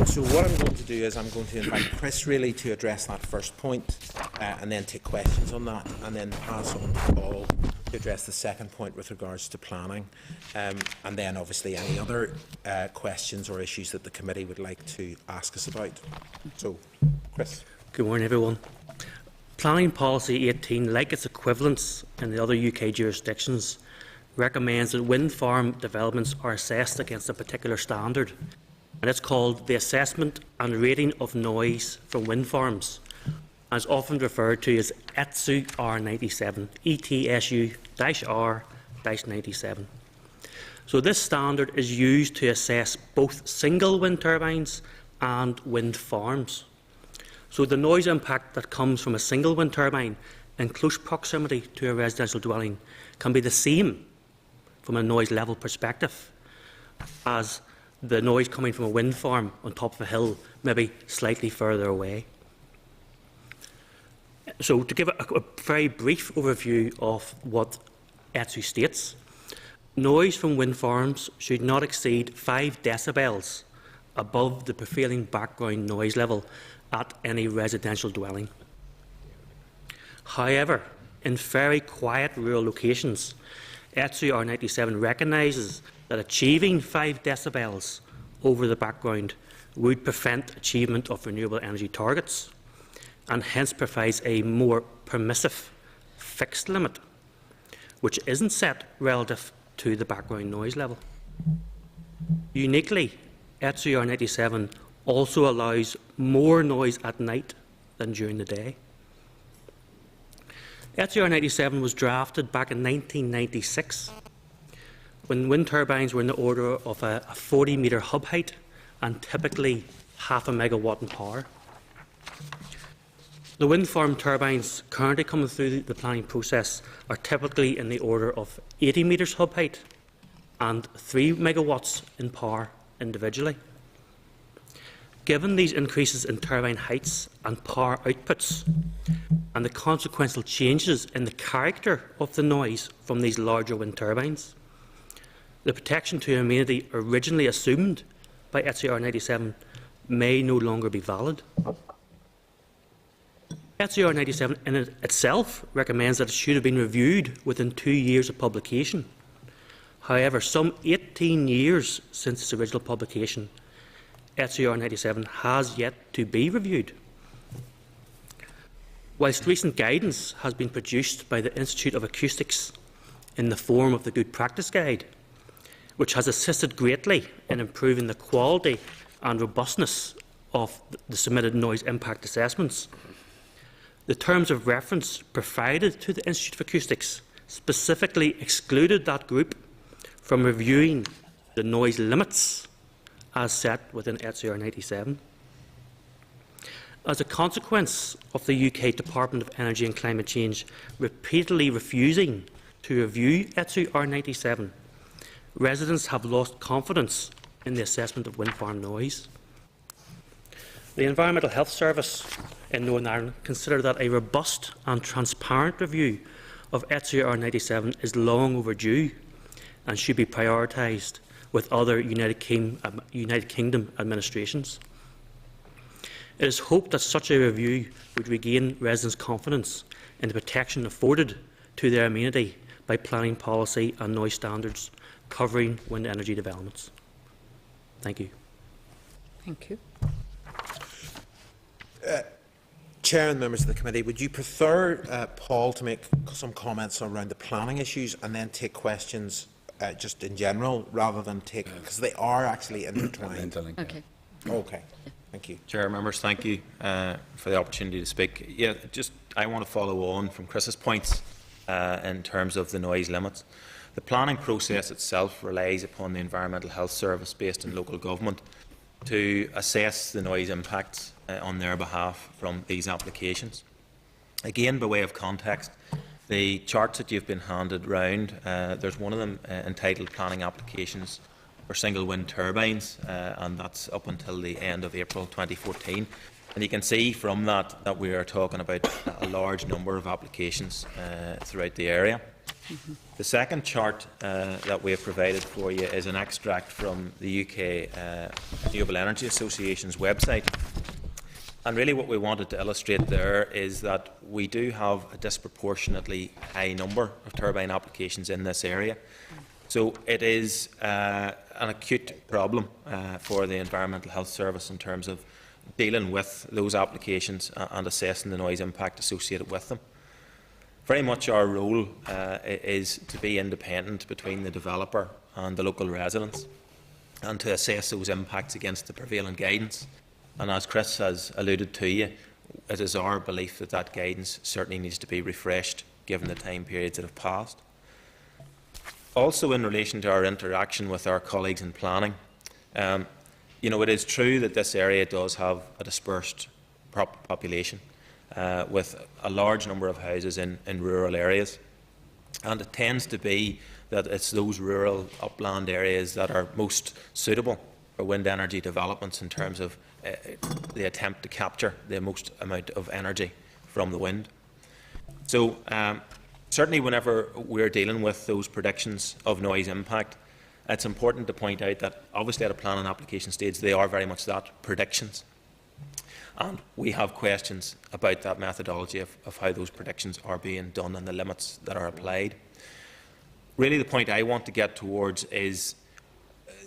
Speaker 9: So what I'm going to do is I'm going to invite Chris really to address that first point and then take questions on that, and then pass on to Paul to address the second point with regards to planning, and then obviously any other questions or issues that the committee would like to ask us about. So, Chris.
Speaker 10: Good morning, everyone. Planning Policy 18, like its equivalents in the other UK jurisdictions, recommends that wind farm developments are assessed against a particular standard, and it's called the Assessment and Rating of Noise from Wind Farms, and is often referred to as ETSU R97, ETSU-R-97. So this standard is used to assess both single wind turbines and wind farms. So the noise impact that comes from a single wind turbine in close proximity to a residential dwelling can be the same from a noise level perspective as the noise coming from a wind farm on top of a hill, maybe slightly further away. So to give a very brief overview of what ETSU states, noise from wind farms should not exceed 5 decibels above the prevailing background noise level at any residential dwelling. However, in very quiet rural locations, ETSU R97 recognises that achieving 5 decibels over the background would prevent achievement of renewable energy targets, and hence provides a more permissive fixed limit, which isn't set relative to the background noise level. Uniquely, ETSU R97 also allows more noise at night than during the day. ETSU R97 was drafted back in 1996 when wind turbines were in the order of a 40-metre hub height and typically half a megawatt in power. The wind farm turbines currently coming through the planning process are typically in the order of 80 metres hub height and 3 megawatts in power individually. Given these increases in turbine heights and power outputs, and the consequential changes in the character of the noise from these larger wind turbines, the protection to amenity originally assumed by HCR 97 may no longer be valid. HCR 97 in itself recommends that it should have been reviewed within 2 years of publication. However, some 18 years since its original publication, HCR 97 has yet to be reviewed. Whilst recent guidance has been produced by the Institute of Acoustics in the form of the Good Practice Guide, which has assisted greatly in improving the quality and robustness of the submitted noise impact assessments, the terms of reference provided to the Institute of Acoustics specifically excluded that group from reviewing the noise limits as set within HCR 97. As a consequence of the UK Department of Energy and Climate Change repeatedly refusing to review HCR 97, residents have lost confidence in the assessment of wind farm noise. The Environmental Health Service in Northern Ireland consider that a robust and transparent review of HCR 97 is long overdue and should be prioritised with other United Kingdom administrations. It is hoped that such a review would regain residents' confidence in the protection afforded to their amenity by planning policy and noise standards covering wind energy developments. Thank you.
Speaker 1: Thank you.
Speaker 9: Chair and members of the committee, would you prefer Paul to make some comments around the planning issues and then take questions just in general, rather than take, because they are actually intertwined?
Speaker 1: Okay.
Speaker 9: Okay. Thank you.
Speaker 11: Chair, members, thank you for the opportunity to speak. Yeah, I want to follow on from Chris's points in terms of the noise limits. The planning process itself relies upon the Environmental Health Service based in local government to assess the noise impacts on their behalf from these applications. Again, by way of context, the charts that you've been handed round, there's one of them entitled Planning Applications for Single Wind Turbines, and that's up until the end of April 2014. And you can see from that that we are talking about a large number of applications throughout the area. The second chart that we have provided for you is an extract from the UK Renewable Energy Association's website. And really what we wanted to illustrate there is that we do have a disproportionately high number of turbine applications in this area. So it is an acute problem for the Environmental Health Service in terms of dealing with those applications and assessing the noise impact associated with them. Very much our role is to be independent between the developer and the local residents and to assess those impacts against the prevailing guidance. And as Chris has alluded to you, it is our belief that that guidance certainly needs to be refreshed given the time periods that have passed. Also, in relation to our interaction with our colleagues in planning, it is true that this area does have a dispersed population with a large number of houses in rural areas. And it tends to be that it's those rural upland areas that are most suitable for wind energy developments in terms of the attempt to capture the most amount of energy from the wind. So certainly whenever we're dealing with those predictions of noise impact, it's important to point out that obviously at a planning application stage they are very much that, predictions. And we have questions about that methodology of how those predictions are being done and the limits that are applied. Really the point I want to get towards is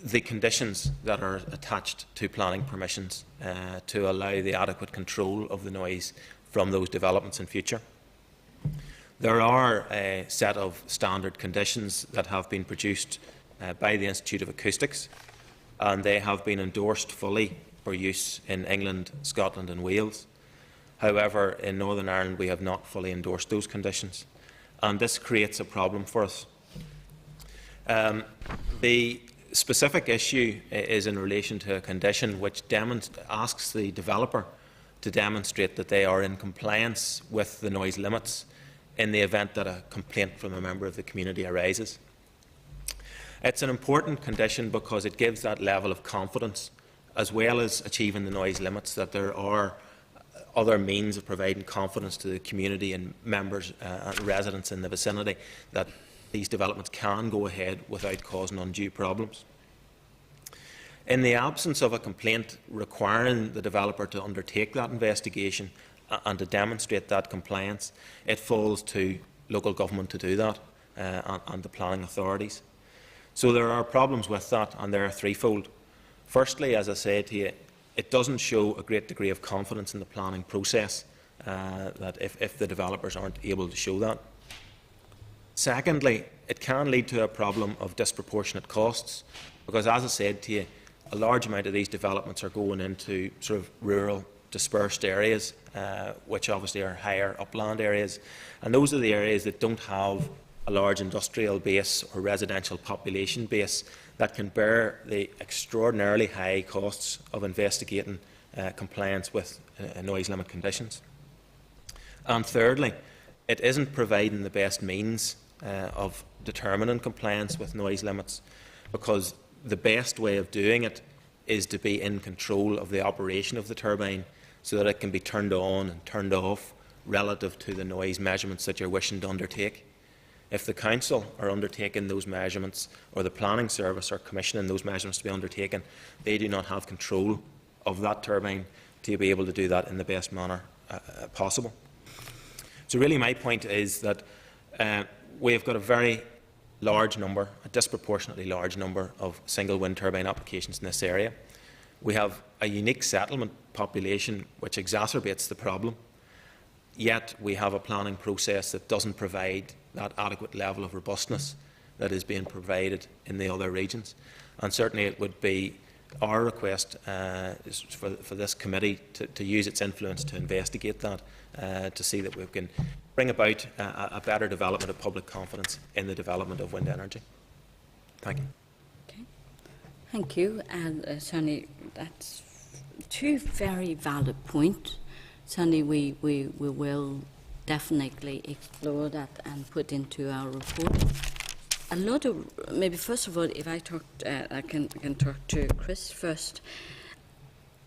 Speaker 11: the conditions that are attached to planning permissions to allow the adequate control of the noise from those developments in future. There are a set of standard conditions that have been produced by the Institute of Acoustics, and they have been endorsed fully for use in England, Scotland and Wales. However, in Northern Ireland we have not fully endorsed those conditions, and this creates a problem for us. The specific issue is in relation to a condition which asks the developer to demonstrate that they are in compliance with the noise limits in the event that a complaint from a member of the community arises. It's an important condition because it gives that level of confidence, as well as achieving the noise limits, that there are other means of providing confidence to the community and members and residents in the vicinity that these developments can go ahead without causing undue problems. In the absence of a complaint requiring the developer to undertake that investigation and to demonstrate that compliance, it falls to local government to do that and the planning authorities. So there are problems with that, and they are threefold. Firstly, as I said to you, it doesn't show a great degree of confidence in the planning process that if the developers aren't able to show that. Secondly, it can lead to a problem of disproportionate costs, because, as I said to you, a large amount of these developments are going into sort of rural, dispersed areas, which obviously are higher upland areas, and those are the areas that don't have a large industrial base or residential population base that can bear the extraordinarily high costs of investigating compliance with noise limit conditions. And thirdly, it isn't providing the best means of determining compliance with noise limits, because the best way of doing it is to be in control of the operation of the turbine so that it can be turned on and turned off relative to the noise measurements that you're wishing to undertake. If the council are undertaking those measurements, or the planning service are commissioning those measurements to be undertaken, they do not have control of that turbine to be able to do that in the best manner possible. So really my point is that we have got a very large number, a disproportionately large number of single wind turbine applications in this area. We have a unique settlement population which exacerbates the problem, yet we have a planning process that doesn't provide that adequate level of robustness that is being provided in the other regions. And certainly it would be our request for this committee to use its influence to investigate that, to see that we can bring about a better development of public confidence in the development of wind energy. Thank you.
Speaker 1: Okay. Thank you. And certainly that's two very valid points. Certainly we will definitely explore that and put into our report. A lot of, maybe first of all, if I talk, I can talk to Chris first.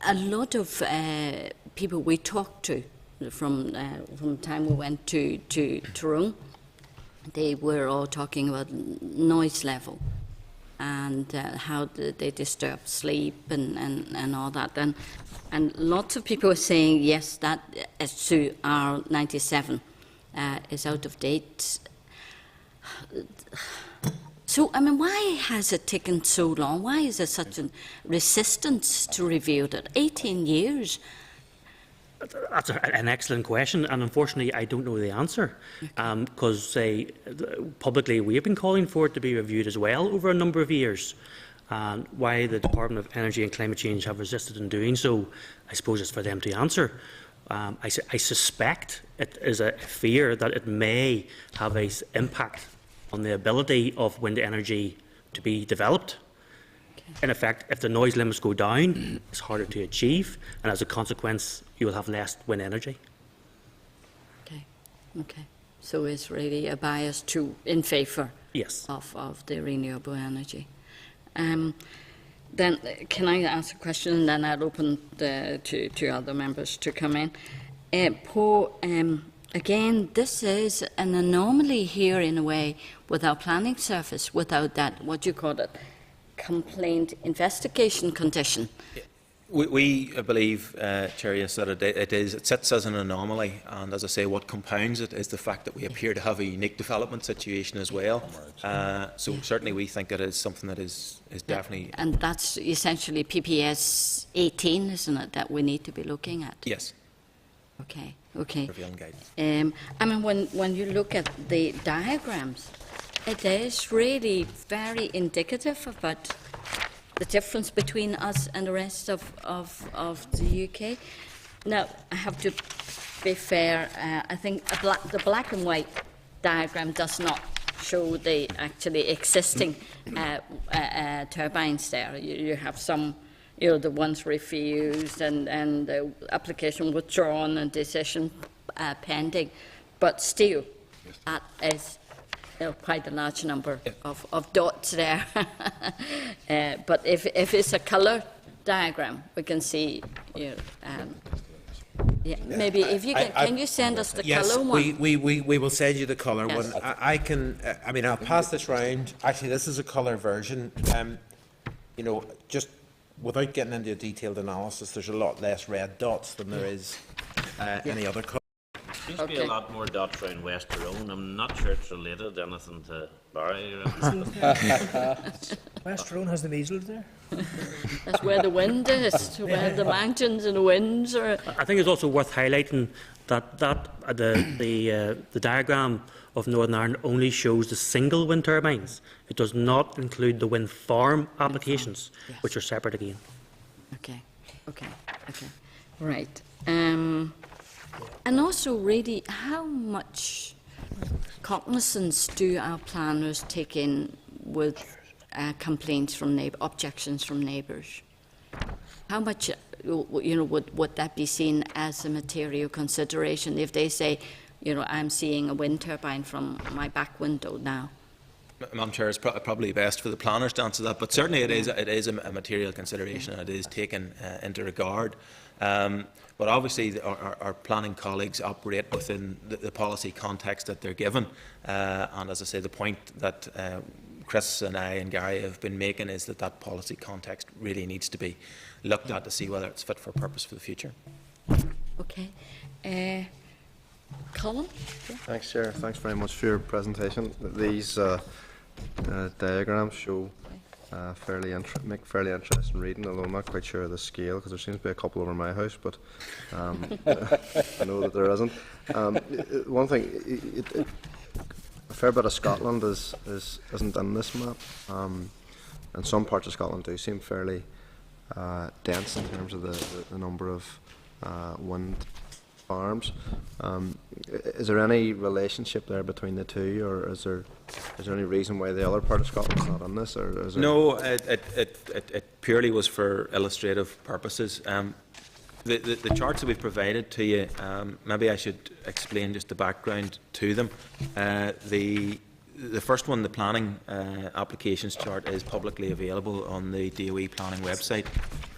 Speaker 1: A lot of people we talked to from the time we went to Tyrone, they were all talking about noise level and how they disturb sleep and all that. And lots of people were saying, yes, that R97 is out of date. So, I mean, why has it taken so long? Why is there such a resistance to review that? 18 years.
Speaker 10: That's an excellent question, and unfortunately I don't know the answer, because publicly we have been calling for it to be reviewed as well over a number of years. And why the Department of Energy and Climate Change have resisted in doing so, I suppose it's for them to answer. I suspect it is a fear that it may have an impact on the ability of wind energy to be developed. In effect, if the noise limits go down, it's harder to achieve, and as a consequence, you will have less wind energy.
Speaker 1: Okay, okay. So it's really a bias in favour,
Speaker 10: yes,
Speaker 1: of the renewable energy. Then, can I ask a question, and then I'll open to other members to come in. Paul, again, this is an anomaly here in a way with our planning service, without that, what do you call it, complaint investigation condition.
Speaker 11: We believe, Chair, yes, that it sits as an anomaly, and as I say, what compounds it is the fact that we appear to have a unique development situation as well. So certainly we think it is something that is definitely...
Speaker 1: And that's essentially PPS 18, isn't it, that we need to be looking at?
Speaker 11: Yes.
Speaker 1: Okay, okay.
Speaker 11: Prevailing guidance.
Speaker 1: I mean, when you look at the diagrams, it is really very indicative about the difference between us and the rest of the UK. Now, I have to be fair. I think the black and white diagram does not show the actually existing turbines there. You have some, the ones refused and the application withdrawn and decision pending, but still, that is quite a large number of dots there. But if it's a colour diagram, we can see Yeah, maybe if you can you send us the
Speaker 9: Yes,
Speaker 1: colour one?
Speaker 9: we will send you the colour
Speaker 1: Yes.
Speaker 9: one. I can, I mean, I'll pass this round. Actually, this is a colour version. You know, just without getting into a detailed analysis, there's a lot less red dots than there is any other colour.
Speaker 12: Seems to be a lot more dots around West Tyrone. I'm not sure it's related to anything to Barry.
Speaker 2: West Tyrone has the measles there.
Speaker 1: That's where the wind is, where the mountains and the winds are.
Speaker 10: I think it's also worth highlighting that the diagram of Northern Ireland only shows the single wind turbines. It does not include the wind farm applications,
Speaker 1: Yes.
Speaker 10: which are separate again.
Speaker 1: Okay, right. And also, really, how much cognizance do our planners take in with complaints from objections from neighbours? How much, would that be seen as a material consideration if they say, I'm seeing a wind turbine from my back window now?
Speaker 11: Madam Chair, it's probably best for the planners to answer that, but certainly it is a material consideration and it is taken into regard. But obviously our planning colleagues operate within the policy context that they're given. And as I say, the point that Chris and I and Gary have been making is that policy context really needs to be looked at to see whether it's fit for purpose for the future.
Speaker 1: Okay. Colin?
Speaker 13: Thanks, Chair. Thanks very much for your presentation. These diagrams show make fairly interesting reading, although I'm not quite sure of the scale because there seems to be a couple over my house, but I know that there isn't. One thing, a fair bit of Scotland isn't in this map, and some parts of Scotland do seem fairly dense in terms of the number of wind farms. Is there any relationship there between the two, or is there any reason why the other part of Scotland's not on this? Or is
Speaker 11: No, it purely was for illustrative purposes. The charts that we've provided to you, maybe I should explain just the background to them. The first one, the planning applications chart, is publicly available on the DOE planning website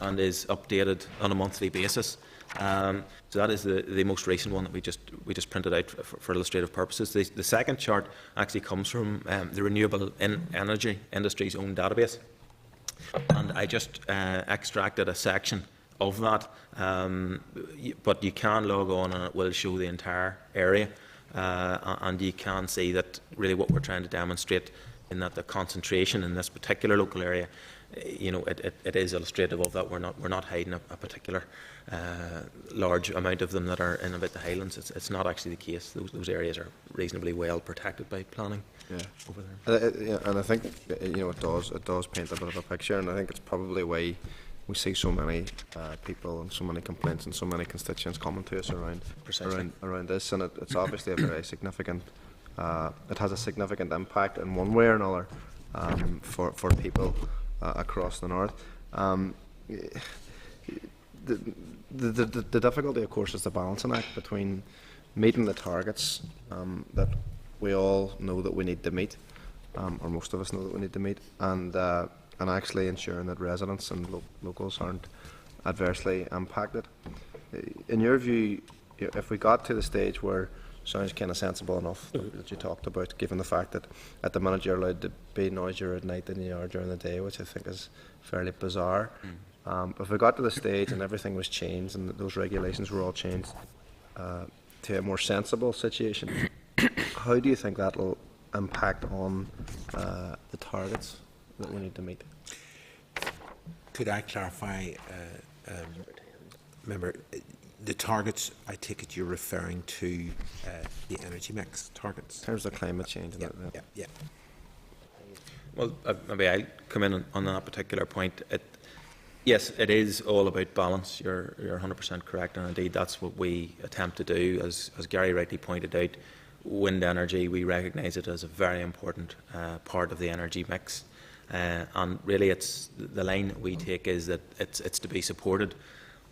Speaker 11: and is updated on a monthly basis. So that is the most recent one that we just printed out for illustrative purposes. The second chart actually comes from the renewable energy industry's own database, and I just extracted a section of that. But you can log on and it will show the entire area, and you can see that really what we're trying to demonstrate in that the concentration in this particular local area, it is illustrative of that. We're not hiding a particular large amount of them that are in about the Highlands. It's not actually the case. Those areas are reasonably well protected by planning over there.
Speaker 13: And I think it does paint a bit of a picture, and I think it's probably why we see so many people and so many complaints and so many constituents coming to us around this, and it's obviously a very significant. It has a significant impact in one way or another for people across the north. The difficulty, of course, is the balancing act between meeting the targets that we all know that we need to meet, or most of us know that we need to meet, and actually ensuring that residents and locals aren't adversely impacted. In your view, if we got to the stage where sounds kind of sensible enough that you talked about, given the fact that at the minute you're allowed to be noisier at night than you are during the day, which I think is fairly bizarre. If we got to the stage and everything was changed and those regulations were all changed to a more sensible situation, how do you think that will impact on the targets that we need to meet?
Speaker 9: Could I clarify, remember, the targets, I take it you're referring to the energy mix targets?
Speaker 13: In terms of climate change.
Speaker 9: Yeah.
Speaker 11: Well, maybe I'll come in on that particular point. Yes, it is all about balance. You're 100% correct, and indeed that's what we attempt to do. As Gary rightly pointed out, wind energy, we recognise it as a very important part of the energy mix. And really, it's the line that we take is that it's to be supported,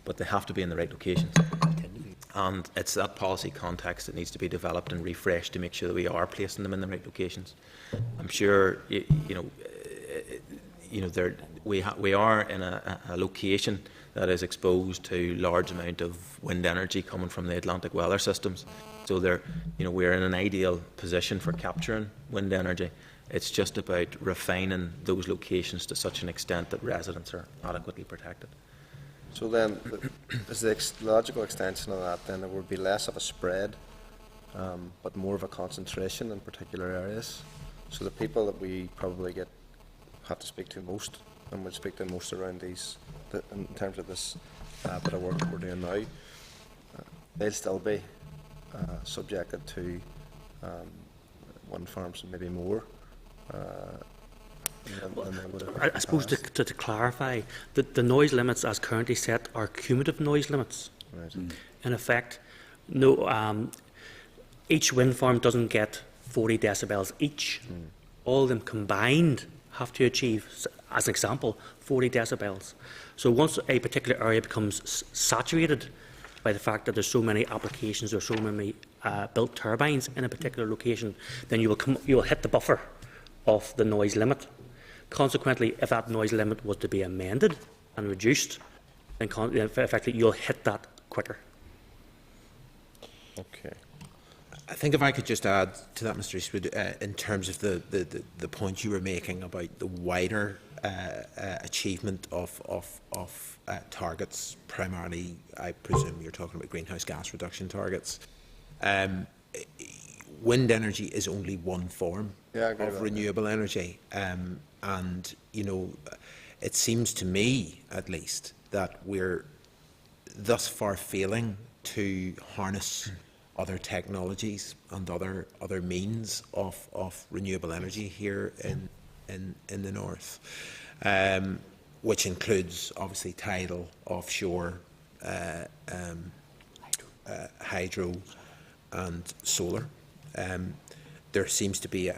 Speaker 11: but they have to be in the right locations. And it's that policy context that needs to be developed and refreshed to make sure that we are placing them in the right locations. I'm sure we are in a location that is exposed to large amount of wind energy coming from the Atlantic weather systems. So we're in an ideal position for capturing wind energy. It's just about refining those locations to such an extent that residents are adequately protected.
Speaker 13: So then, is the logical extension of that then there would be less of a spread, but more of a concentration in particular areas? So the people that we probably have to speak to most, and would speak to most around these, in terms of this bit of work that we're doing now, they'll still be subjected to wind farms and maybe more.
Speaker 10: I suppose to clarify, the noise limits as currently set are cumulative noise limits.
Speaker 13: Right.
Speaker 10: In effect, no, each wind farm doesn't get 40 decibels each. All of them combined have to achieve, as an example, 40 decibels. So once a particular area becomes saturated by the fact that there's so many applications or so many built turbines in a particular location, then you will hit the buffer of the noise limit. Consequently, if that noise limit was to be amended and reduced, then effectively you'll hit that quicker.
Speaker 13: Okay.
Speaker 9: I think if I could just add to that, Mr. Eastwood, in terms of the point you were making about the wider achievement of targets, primarily, I presume you're talking about greenhouse gas reduction targets. Wind energy is only one form of renewable energy, and it seems to me, at least, that we're thus far failing to harness other technologies and other means of renewable energy here in the north, which includes obviously tidal, offshore, hydro, and solar. There seems to be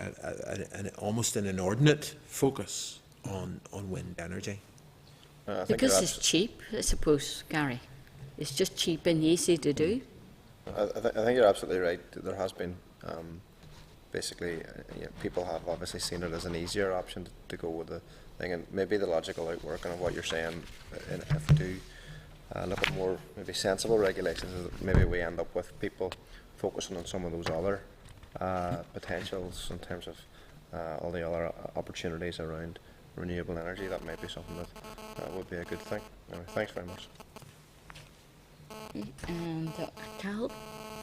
Speaker 9: almost an inordinate focus on wind energy.
Speaker 1: Because it's cheap, I suppose, Gary. It's just cheap and easy to do.
Speaker 13: I think you're absolutely right. There has been, basically, people have obviously seen it as an easier option to go with the thing, and maybe the logical outworking of what you're saying, if we do look at more maybe sensible regulations, maybe we end up with people focusing on some of those other potentials in terms of all the other opportunities around renewable energy. That might be something that would be a good thing. Anyway, thanks very much.
Speaker 1: And Cal?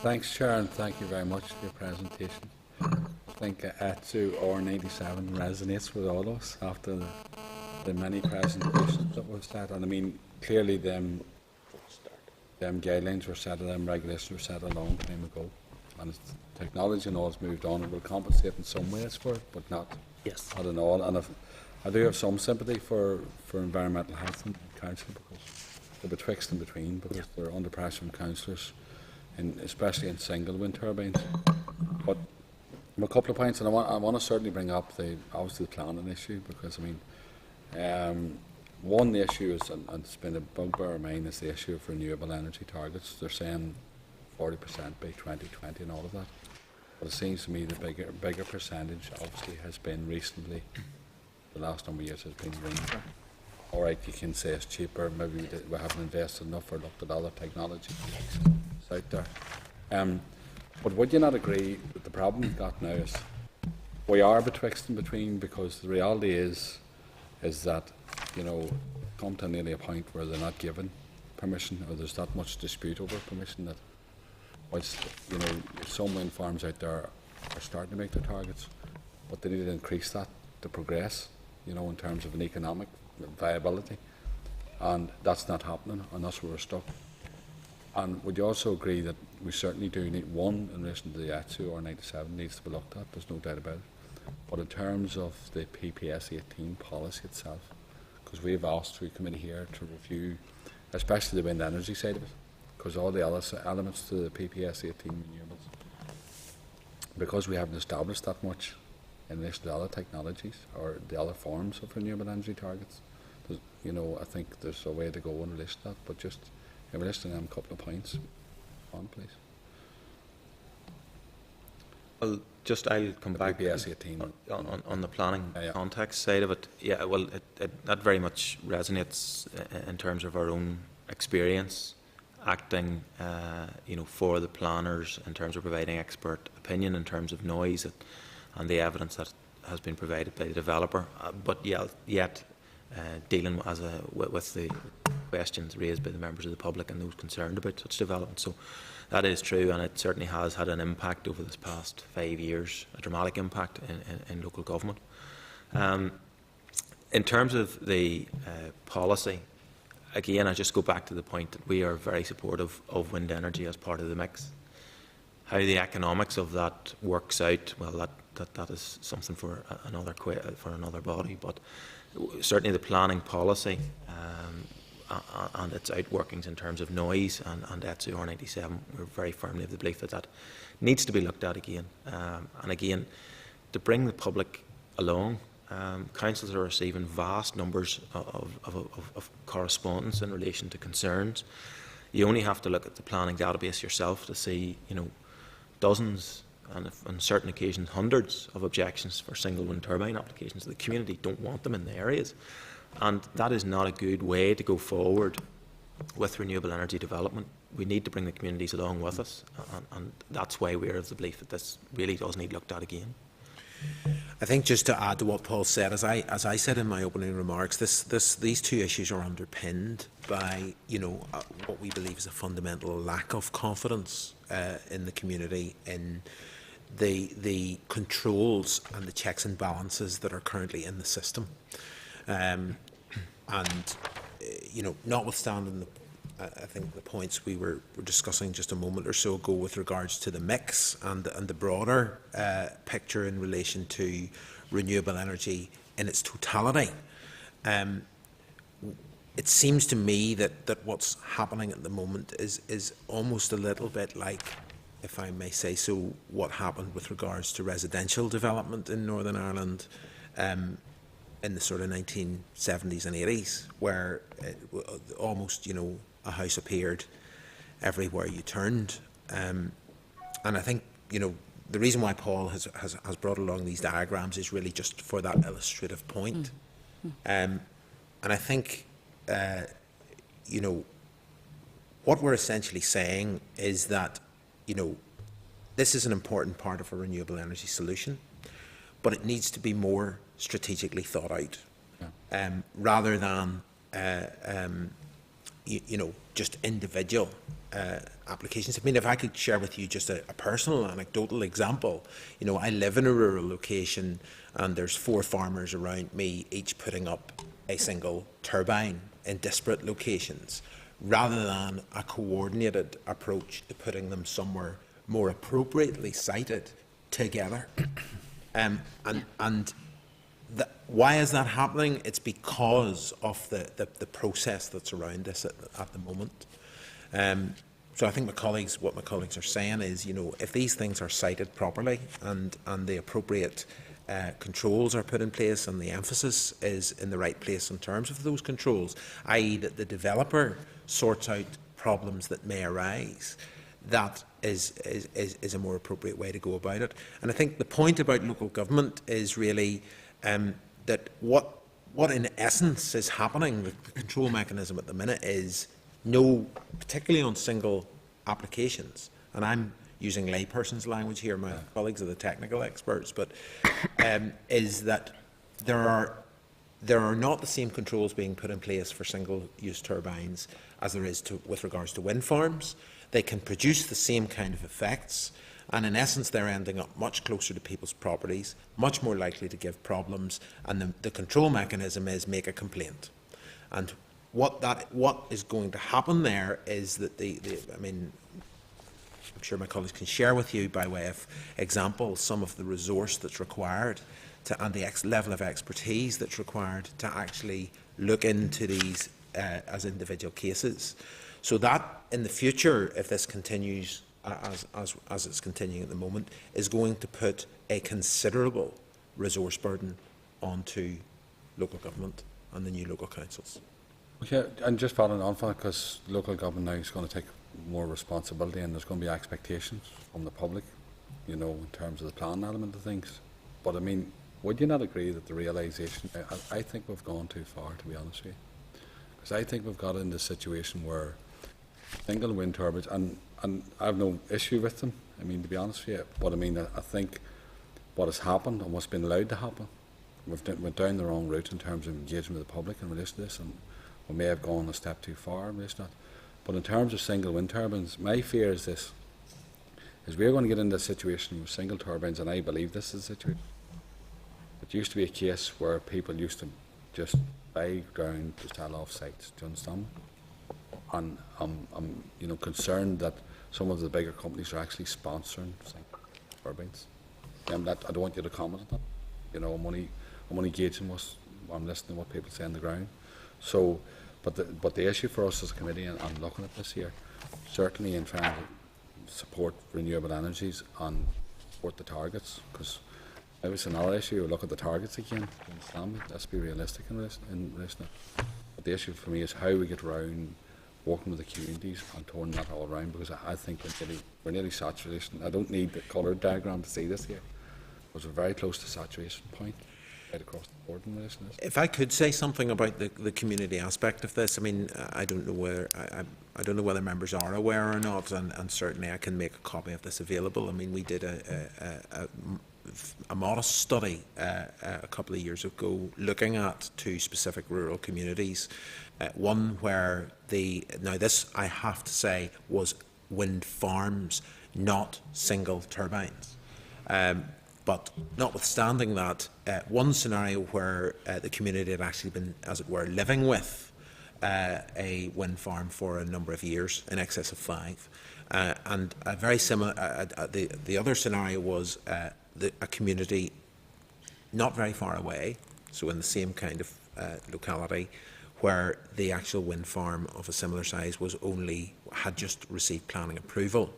Speaker 4: Thanks, Chair, and thank you very much for your presentation. I think ETSU R97 resonates with all of us after the many presentations that we've had. And I mean, clearly them guidelines were set, them regulations were set a long time ago. And technology and all has moved on and will compensate in some ways for it, but not in all. And I do have some sympathy for environmental health and council, because they're betwixt and between, because they're under pressure from councillors, especially in single wind turbines. But a couple of points, and I want to certainly bring up obviously the planning issue, because I mean, one issue is, and it's been a bugbear of mine, is the issue of renewable energy targets. They're saying 40% by 2020 and all of that. But it seems to me the bigger percentage obviously has been recently, the last number of years has been wind. All right, you can say it's cheaper, maybe we haven't invested enough or looked at other technology out there. But would you not agree that the problem we've got now is we are betwixt and between, because the reality is that, come to nearly a point where they're not given permission, or there's that much dispute over permission, that whilst, some wind farms out there are starting to make their targets, but they need to increase that to progress, in terms of an economic viability, and that's not happening, and that's where we're stuck. And would you also agree that we certainly do need, one, in relation to the ETSU R97 needs to be looked at, there's no doubt about it, but in terms of the PPS 18 policy itself, because we've asked through committee here to review, especially the wind energy side of it, because all the other elements to the PPS 18 renewables, because we haven't established that much in relation to other technologies or the other forms of renewable energy targets. I think there's a way to go in relation to that, but just in relation to them, a couple of points on, please.
Speaker 11: Well, I'll come back
Speaker 4: PPS 18.
Speaker 11: on the planning
Speaker 4: Yeah.
Speaker 11: context side of it. Yeah, well, that very much resonates in terms of our own experience acting, for the planners in terms of providing expert opinion in terms of noise and the evidence that has been provided by the developer. But yet dealing with the questions raised by the members of the public and those concerned about such development. So that is true, and it certainly has had an impact over this past 5 years, a dramatic impact in local government. In terms of the policy, again, I just go back to the point that we are very supportive of wind energy as part of the mix. How the economics of that works out, well, that is something for another body. But certainly the planning policy and its outworkings in terms of noise and ETSU R97, we're very firmly of the belief that needs to be looked at again. And again, to bring the public along, councils are receiving vast numbers of correspondence in relation to concerns. You only have to look at the planning database yourself to see, dozens and on certain occasions hundreds of objections for single wind turbine applications. The community don't want them in the areas, and that is not a good way to go forward with renewable energy development. We need to bring the communities along with us, and that's why we're of the belief that this really does need looked at again.
Speaker 9: I think just to add to what Paul said, as I said in my opening remarks, these two issues are underpinned by what we believe is a fundamental lack of confidence in the community in the controls and the checks and balances that are currently in the system, and notwithstanding I think the points we were discussing just a moment or so ago with regards to the mix and the broader picture in relation to renewable energy in its totality. It seems to me that what's happening at the moment is almost a little bit like, if I may say so, what happened with regards to residential development in Northern Ireland in the sort of 1970s and 80s, where almost, a house appeared everywhere you turned. And I think, the reason why Paul has brought along these diagrams is really just for that illustrative point. And I think, what we're essentially saying is that, this is an important part of a renewable energy solution, but it needs to be more strategically thought out, rather than just individual applications. I mean, if I could share with you just a personal anecdotal example, I live in a rural location and there's 4 farmers around me, each putting up a single turbine in disparate locations, rather than a coordinated approach to putting them somewhere more appropriately sited together. Why is that happening? It's because of the process that's around this at the moment. So I think what my colleagues are saying is, if these things are cited properly and the appropriate controls are put in place and the emphasis is in the right place in terms of those controls, i.e. that the developer sorts out problems that may arise, that is a more appropriate way to go about it. And I think the point about local government is really that what in essence is happening, the control mechanism at the minute is particularly on single applications, and I'm using layperson's language here, my colleagues are the technical experts, but is that there are not the same controls being put in place for single-use turbines as there is with regards to wind farms. They can produce the same kind of effects, and in essence they're ending up much closer to people's properties, much more likely to give problems, and the control mechanism is make a complaint. And what is going to happen there is that I'm sure my colleagues can share with you by way of example some of the resource that's required and the level of expertise that's required to actually look into these as individual cases. So that in the future, if this continues as it's continuing at the moment, is going to put a considerable resource burden onto local government and the new local councils.
Speaker 4: Yeah, and just following on from it, because local government now is going to take more responsibility and there's going to be expectations from the public you know, in terms of the planning element of things. But I mean, would you not agree that the realisation, I think we've gone too far, to be honest with you? Because I think we've got into a situation where single wind turbines, and I have no issue with them, I mean, to be honest with you, but I mean, I think what has happened and what's been allowed to happen, went down the wrong route in terms of engagement with the public in relation to this, and we may have gone a step too far in relation to that. But in terms of single wind turbines, my fear is this, is we're going to get into a situation with single turbines, and I believe this is the situation. It used to be a case where people used to just buy ground to sell off sites, do you understand? And I'm you know, concerned that some of the bigger companies are actually sponsoring single turbines. I don't want you to comment on that. You know, I'm only gauging I'm listening to what people say on the ground. So, but the issue for us as a committee, and looking at this here, certainly in trying to support renewable energies and support the targets, because maybe it's another issue. We look at the targets again. Understand me? Let's be realistic in relation to that. But the issue for me is how we get around working with the communities and turning that all around, because I think we're nearly saturation. I don't need the coloured diagram to see this here, because we're very close to saturation point right across the board in relation to this.
Speaker 9: If I could say something about the community aspect of this, I mean, I don't know where I don't know whether members are aware or not, and certainly I can make a copy of this available. I mean, we did a modest study a couple of years ago looking at 2 specific rural communities. One where this I have to say was wind farms, not single turbines. But notwithstanding that, one scenario where the community had actually been, as it were, living with a wind farm for a number of years, in excess of 5. And a very similar, the other scenario was a community not very far away, so in the same kind of locality, where the actual wind farm of a similar size had just received planning approval.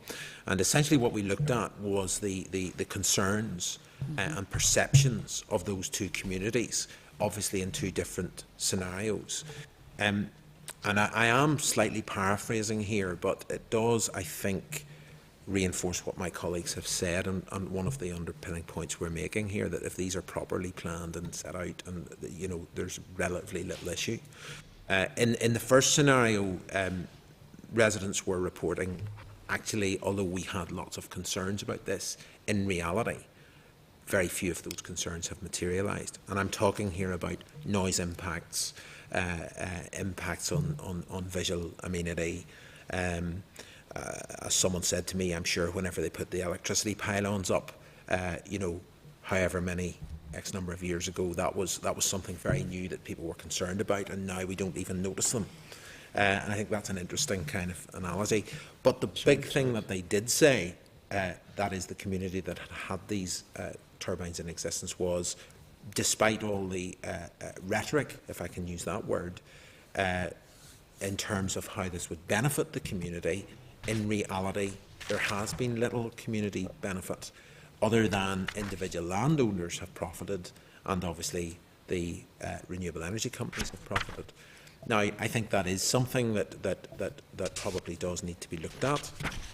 Speaker 9: And essentially what we looked at was the concerns and perceptions of those 2 communities, obviously in 2 different scenarios. And I am slightly paraphrasing here, but it does, I think, reinforce what my colleagues have said, and one of the underpinning points we're making here, that if these are properly planned and set out, and you know, there's relatively little issue. In the first scenario, residents were reporting, actually, although we had lots of concerns about this, in reality, very few of those concerns have materialised. And I'm talking here about noise impacts, impacts on visual amenity. As someone said to me, I'm sure whenever they put the electricity pylons up, you know, however many X number of years ago, that was something very new that people were concerned about, and now we don't even notice them. And I think that's an interesting kind of analogy. But the big thing that they did say, that is the community that had these turbines in existence, was, despite all the rhetoric, if I can use that word, in terms of how this would benefit the community, in reality, there has been little community benefit, other than individual landowners have profited, and obviously the renewable energy companies have profited. Now, I think that is something that probably does need to be looked at,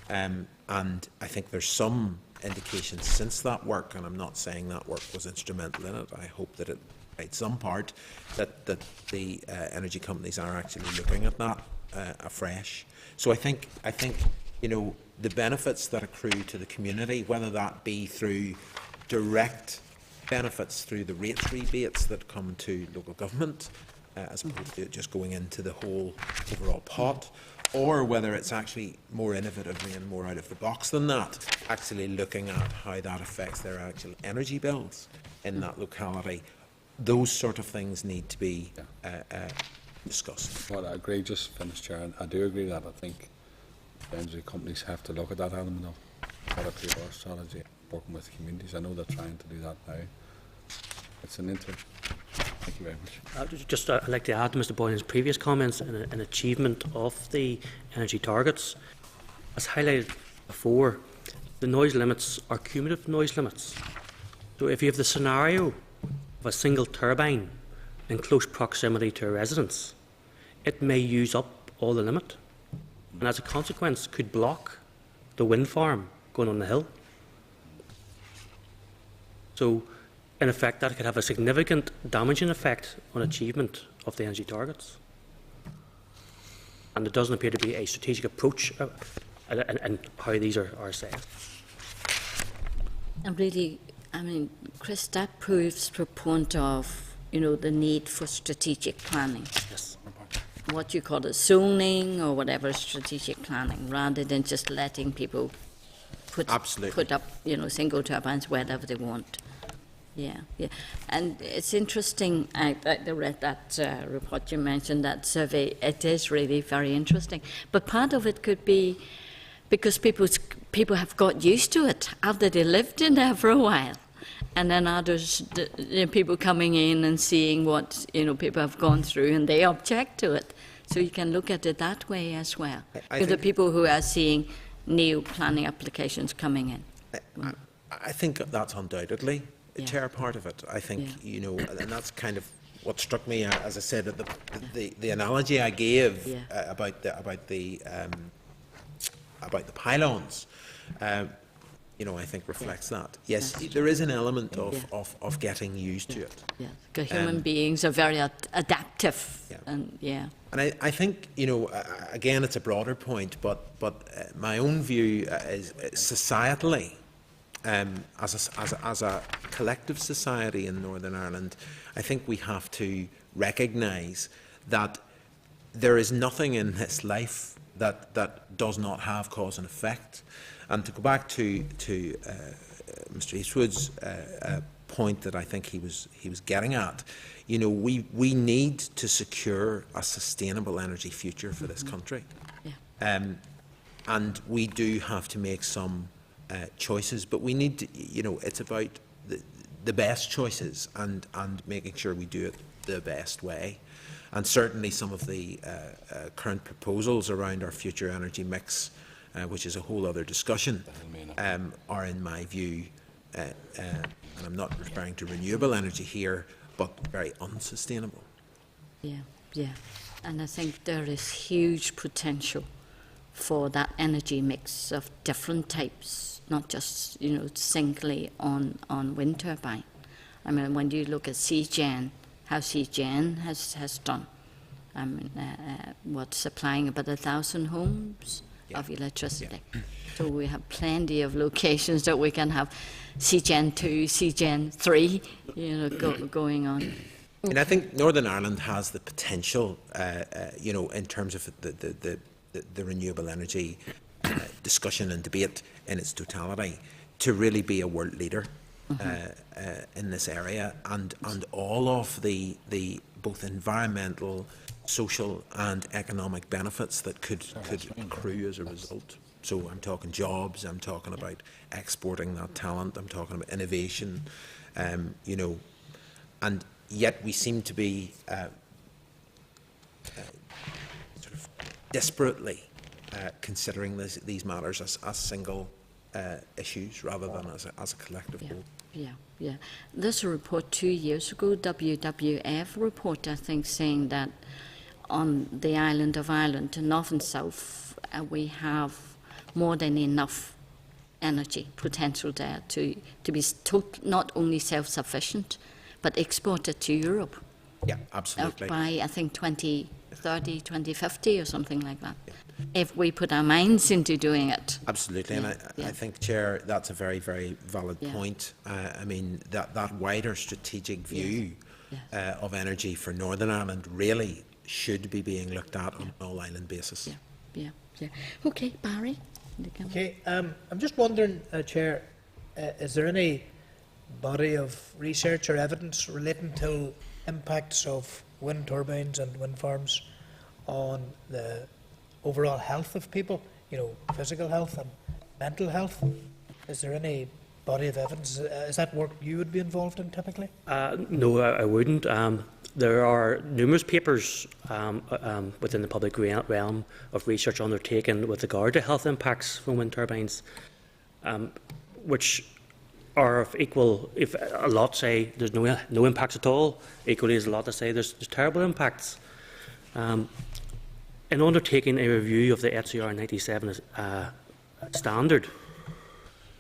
Speaker 9: and I think there's some indications since that work, and I'm not saying that work was instrumental in it. I hope that it played some part, that the energy companies are actually looking at that afresh. So I think you know, the benefits that accrue to the community, whether that be through direct benefits through the rates rebates that come to local government, as opposed to just going into the whole overall pot, or whether it's actually more innovatively and more out of the box than that, actually looking at how that affects their actual energy bills in that locality. Those sort of things need to be discussed.
Speaker 4: Well, I agree, just finish, Chair. I do agree that I think the energy companies have to look at that element of what a PR strategy, working with communities. I know they're trying to do that now. It's an interim. Thank you very much.
Speaker 10: I'd like to add to Mr Boylan's previous comments, an achievement of the energy targets. As highlighted before, the noise limits are cumulative noise limits. So if you have the scenario of a single turbine in close proximity to a residence, it may use up all the limit, and as a consequence could block the wind farm going on the hill. So, in effect, that could have a significant damaging effect on achievement of the energy targets. And there doesn't appear to be a strategic approach in how these are set.
Speaker 1: And really, I mean, Chris, that proves the point of, you know, the need for strategic planning.
Speaker 10: Yes.
Speaker 1: What you call it, zoning or whatever, strategic planning, rather than just letting people put up, you know, single turbines wherever they want. Yeah, yeah. And it's interesting, I read that report you mentioned, that survey. It is really very interesting. But part of it could be because people have got used to it after they lived in there for a while. And then others, people coming in and seeing what, you know, people have gone through, and they object to it. So you can look at it that way as well. Because the people who are seeing new planning applications coming in.
Speaker 9: I think that's undoubtedly the chair part of it. I think, you know, and that's kind of what struck me, as I said, the analogy I gave about the pylons. You know, I think reflects that. Yes, there is an element of getting used to it.
Speaker 1: Yeah, because human beings are very adaptive. And
Speaker 9: I think, you know, again, it's a broader point, but my own view is societally, as a collective society in Northern Ireland, I think we have to recognise that there is nothing in this life that does not have cause and effect. And to go back to Mr. Eastwood's point that I think he was getting at, you know, we need to secure a sustainable energy future for this country, and we do have to make some choices. But we need to, you know, it's about the best choices and making sure we do it the best way. And certainly some of the current proposals around our future energy mix, which is a whole other discussion, are, in my view, and I'm not referring to renewable energy here, but very unsustainable.
Speaker 1: Yeah, yeah. And I think there is huge potential for that energy mix of different types, not just, you know, singly on wind turbine. I mean, when you look at CGen, how CGen has done, I mean, supplying about 1,000 homes of electricity. So we have plenty of locations that we can have CGen 2, CGen 3, you know, going on.
Speaker 9: And I think Northern Ireland has the potential, you know, in terms of the renewable energy discussion and debate in its totality, to really be a world leader in this area, and all of the both environmental, social and economic benefits that could accrue as a result. So I'm talking jobs, I'm talking about exporting that talent, I'm talking about innovation, you know, and yet we seem to be sort of desperately considering these matters as single issues rather than as a collective whole.
Speaker 1: Yeah. There's a report 2 years ago, WWF report, I think, saying that on the island of Ireland, north and south, we have more than enough energy potential there to be not only self-sufficient, but export it to Europe.
Speaker 9: Yeah, absolutely.
Speaker 1: By, I think, 2030, 2050 or something like that, if we put our minds into doing it.
Speaker 9: Absolutely, and I think, Chair, that's a very, very valid point. I mean, that wider strategic view of energy for Northern Ireland really should be being looked at on an all-island basis.
Speaker 1: Yeah. Okay, Barry.
Speaker 2: Okay, I'm just wondering, Chair, is there any body of research or evidence relating to impacts of wind turbines and wind farms on the overall health of people, you know, physical health and mental health? Is there any body of evidence? Is that work you would be involved in typically?
Speaker 10: No, I wouldn't. There are numerous papers within the public realm of research undertaken with regard to health impacts from wind turbines, which are of equal. If a lot say there's no impacts at all, equally as a lot that say there's terrible impacts. In undertaking a review of the HCR 97 standard,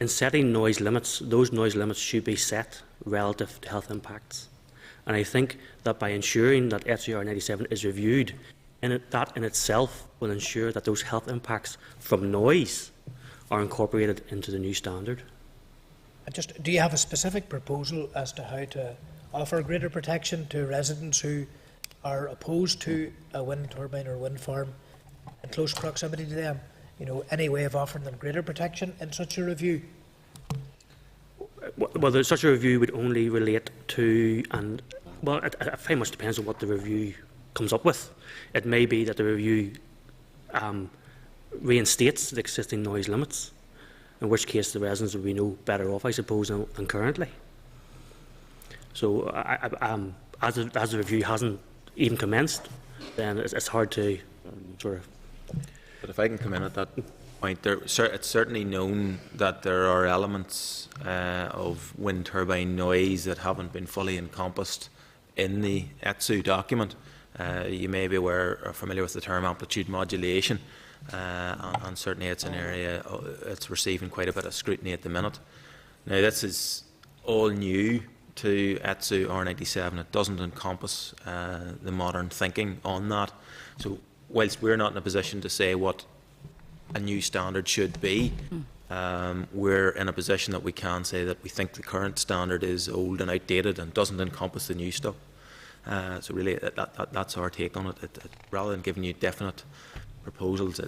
Speaker 10: in setting noise limits, those noise limits should be set relative to health impacts. And I think that by ensuring that FCR 97 is reviewed, that in itself will ensure that those health impacts from noise are incorporated into the new standard.
Speaker 2: Just, do you have a specific proposal as to how to offer greater protection to residents who are opposed to a wind turbine or wind farm in close proximity to them? You know, any way of offering them greater protection in such a review?
Speaker 10: Well, such a review would only relate to, and well, it very much depends on what the review comes up with. It may be that the review reinstates the existing noise limits, in which case the residents will be no better off, I suppose, than currently. So, as the review hasn't even commenced, then it's hard to sort of.
Speaker 11: But if I can come in at that point, it's certainly known that there are elements of wind turbine noise that haven't been fully encompassed in the ETSU document. You may be aware or familiar with the term amplitude modulation, and certainly it's an area it's receiving quite a bit of scrutiny at the minute. Now, this is all new to ETSU R97. It doesn't encompass the modern thinking on that. So, whilst we're not in a position to say what a new standard should be, we're in a position that we can say that we think the current standard is old and outdated and doesn't encompass the new stuff. So really, that's our take on it. Rather than giving you definite proposals,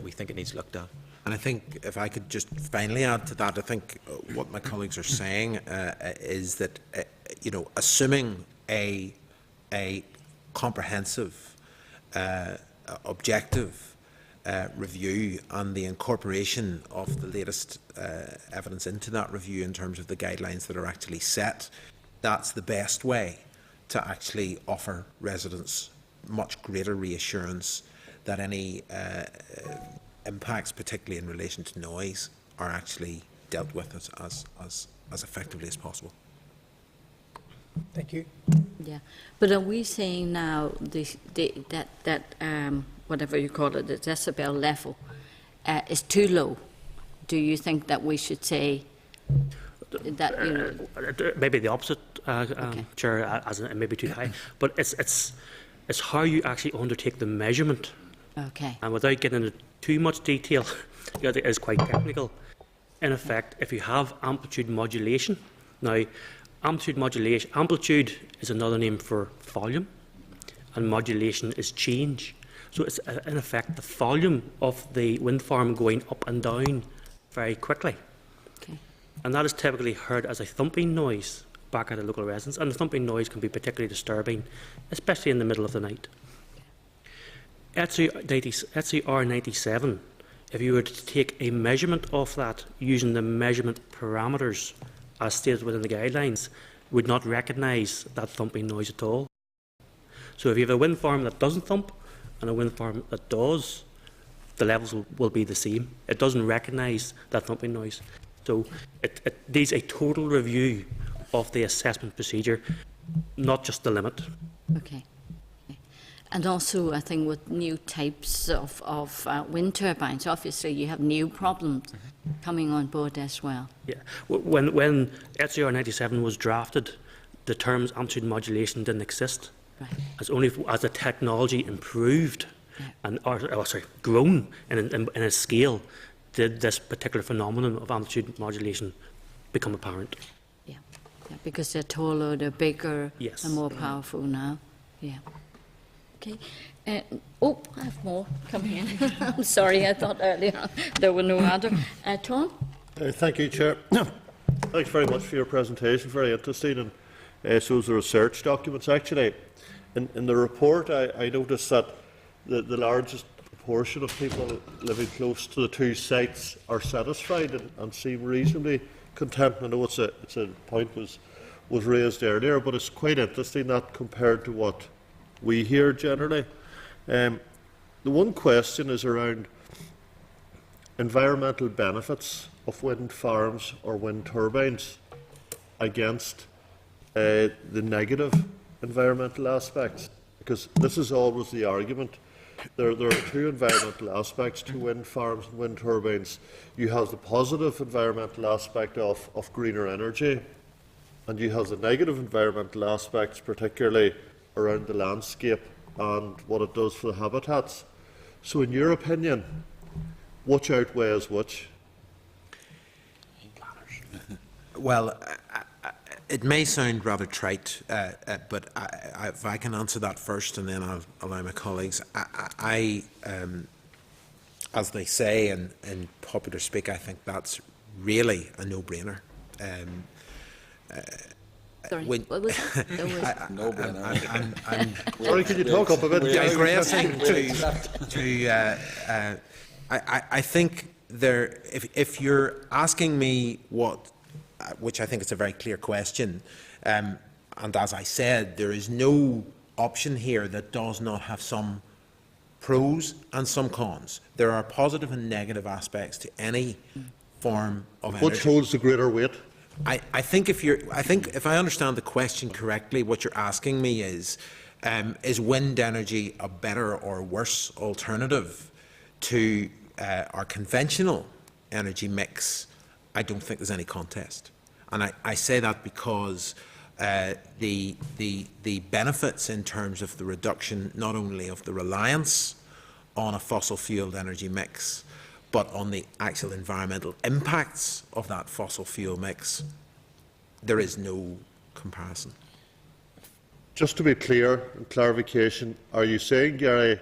Speaker 11: we think it needs looked at.
Speaker 9: And I think, if I could just finally add to that, I think what my colleagues are saying is that, you know, assuming a comprehensive, objective review and the incorporation of the latest evidence into that review in terms of the guidelines that are actually set, that's the best way to actually offer residents much greater reassurance that any impacts, particularly in relation to noise, are actually dealt with as effectively as possible.
Speaker 2: Thank you.
Speaker 1: Yeah, but are we saying now that whatever you call it, the decibel level is too low? Do you think that we should say that, you know?
Speaker 10: Maybe the opposite, Chair, as in it may be too high. But it's how you actually undertake the measurement.
Speaker 1: Okay.
Speaker 10: And without getting into too much detail, because it is quite technical. In effect, if you have amplitude modulation, now amplitude is another name for volume, and modulation is change. So it's in effect the volume of the wind farm going up and down very quickly.
Speaker 1: Okay.
Speaker 10: And that is typically heard as a thumping noise back at the local residents, and the thumping noise can be particularly disturbing, especially in the middle of the night. ETSU R97, if you were to take a measurement of that using the measurement parameters as stated within the guidelines, would not recognise that thumping noise at all. So if you have a wind farm that doesn't thump and a wind farm that does, the levels will be the same. It doesn't recognise that thumping noise. So it needs a total review of the assessment procedure, not just the limit.
Speaker 1: Okay. And also, I think with new types of wind turbines, obviously you have new problems coming on board as well.
Speaker 10: Yeah. When ETSU R97 was drafted, the terms amplitude modulation didn't exist.
Speaker 1: Right.
Speaker 10: It's only as the technology improved and grown in a scale, did this particular phenomenon of amplitude modulation become apparent.
Speaker 1: Yeah, because they're taller, they're bigger,
Speaker 10: yes,
Speaker 1: and more powerful now. Yeah. Okay. Oh, I have more coming in. I'm sorry, I thought earlier there were no other. Tom?
Speaker 8: Thank you, Chair. Thanks very much for your presentation, very interesting. And so the research documents, actually, in the report, I noticed that the largest proportion of people living close to the two sites are satisfied and seem reasonably content. I know it's a point was raised earlier, but it's quite interesting that compared to what we hear generally. The one question is around environmental benefits of wind farms or wind turbines against the negative environmental aspects, because this is always the argument. There are two environmental aspects to wind farms and wind turbines. You have the positive environmental aspect of greener energy, and you have the negative environmental aspects, particularly around the landscape and what it does for the habitats. So in your opinion, which outweighs which?
Speaker 9: Well, it may sound rather trite, but if I can answer that first, and then I'll allow my colleagues. As they say in popular speak, I think that's really a no-brainer.
Speaker 1: Sorry,
Speaker 9: when-
Speaker 1: what was it? There was-
Speaker 9: I'm
Speaker 8: Sorry, can you talk up a bit?
Speaker 9: digressing I think there, if you're asking me what, which I think is a very clear question, and as I said, there is no option here that does not have some pros and some cons. There are positive and negative aspects to any form of energy.
Speaker 8: Which holds the greater weight?
Speaker 9: I think if I understand the question correctly, what you're asking me is wind energy a better or worse alternative to our conventional energy mix? I don't think there's any contest, and I say that because the benefits in terms of the reduction not only of the reliance on a fossil fueled energy mix, but on the actual environmental impacts of that fossil fuel mix, there is no comparison.
Speaker 8: Just to be clear and clarification, are you saying, Gary,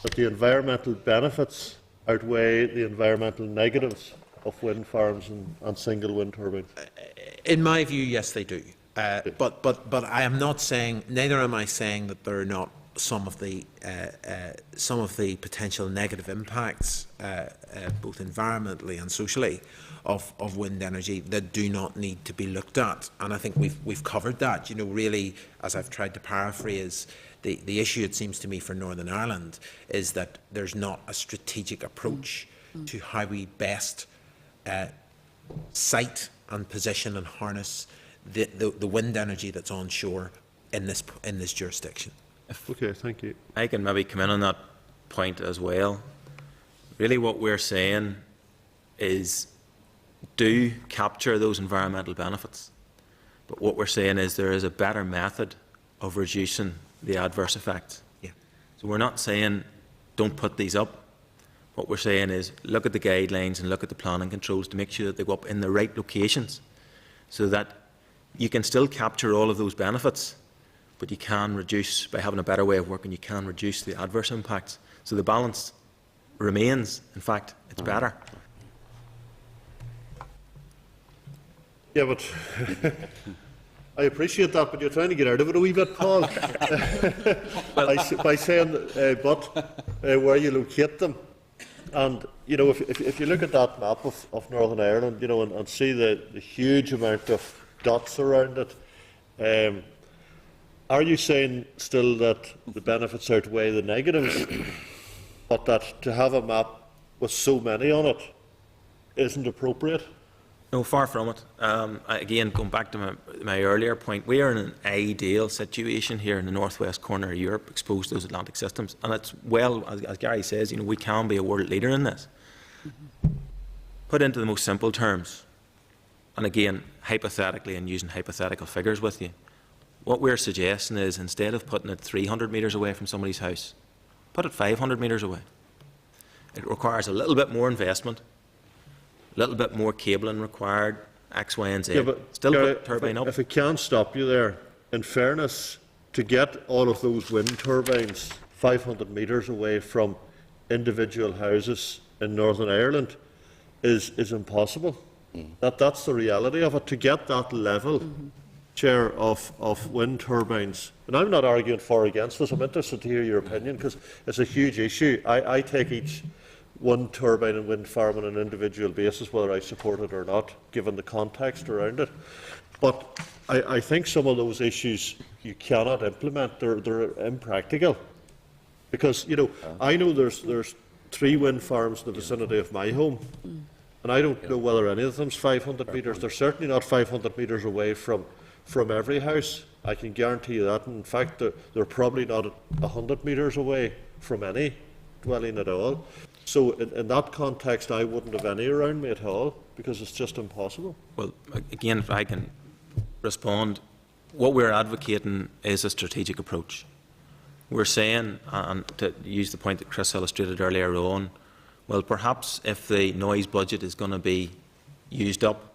Speaker 8: that the environmental benefits outweigh the environmental negatives of wind farms and single wind turbines?
Speaker 9: In my view, yes, they do. But I am not saying, neither am I saying that there are not some of the potential negative impacts, both environmentally and socially, of wind energy that do not need to be looked at. And I think we've covered that. You know, really, as I've tried to paraphrase, the issue, it seems to me, for Northern Ireland is that there's not a strategic approach to how we best site and position and harness the wind energy that's onshore in this jurisdiction.
Speaker 8: Okay, thank you.
Speaker 11: I can maybe come in on that point as well. Really what we're saying is do capture those environmental benefits. But what we're saying is there is a better method of reducing the adverse effects.
Speaker 9: Yeah.
Speaker 11: So we're not saying don't put these up. What we're saying is look at the guidelines and look at the planning controls to make sure that they go up in the right locations so that you can still capture all of those benefits, but you can reduce, by having a better way of working, you can reduce the adverse impacts. So the balance remains. In fact, it's better.
Speaker 8: Yeah, but I appreciate that, but you're trying to get out of it a wee bit, Paul, by saying where you locate them. And, you know, if you look at that map of Northern Ireland, you know, and see the huge amount of dots around it, are you saying still that the benefits outweigh the negatives, but that to have a map with so many on it isn't appropriate?
Speaker 11: No, far from it. Again, going back to my earlier point, we are in an ideal situation here in the northwest corner of Europe, exposed to those Atlantic systems, and it's well, as Gary says, you know, we can be a world leader in this. Put into the most simple terms, and again, hypothetically, and using hypothetical figures with you, what we're suggesting is instead of putting it 300 metres away from somebody's house, put it 500 metres away. It requires a little bit more investment, a little bit more cabling required, X, Y and Z.
Speaker 8: Yeah, but
Speaker 11: still
Speaker 8: Gary,
Speaker 11: put the turbine up.
Speaker 8: If it can stop you there, in fairness, to get all of those wind turbines 500 metres away from individual houses in Northern Ireland is impossible. That's the reality of it. To get that level, Chair, of wind turbines, and I'm not arguing for or against this, I'm interested to hear your opinion because it's a huge issue. I take each wind turbine and wind farm on an individual basis, whether I support it or not, given the context around it. But I think some of those issues you cannot implement, they're impractical. Because, you know, I know there's 3 wind farms in the vicinity of my home, and I don't know whether any of them's 500 metres. They're certainly not 500 metres away from every house. I can guarantee you that. In fact, they're probably not 100 metres away from any dwelling at all. So in that context, I wouldn't have any around me at all, because it's just impossible.
Speaker 11: Well, again, if I can respond, what we're advocating is a strategic approach. We're saying, and to use the point that Chris illustrated earlier on, well, perhaps if the noise budget is going to be used up,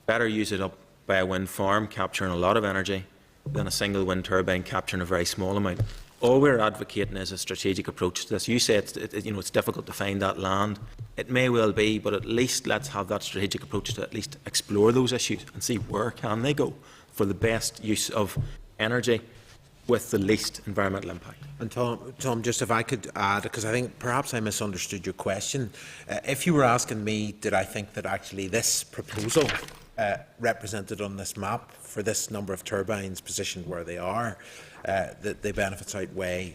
Speaker 11: better use it up by a wind farm capturing a lot of energy than a single wind turbine capturing a very small amount. All we're advocating is a strategic approach to this. You say it's difficult to find that land. It may well be, but at least let's have that strategic approach to at least explore those issues and see where can they go for the best use of energy with the least environmental impact.
Speaker 9: And Tom, just if I could add, because I think perhaps I misunderstood your question. If you were asking me, did I think that actually this proposal represented on this map for this number of turbines positioned where they are, that the benefits outweigh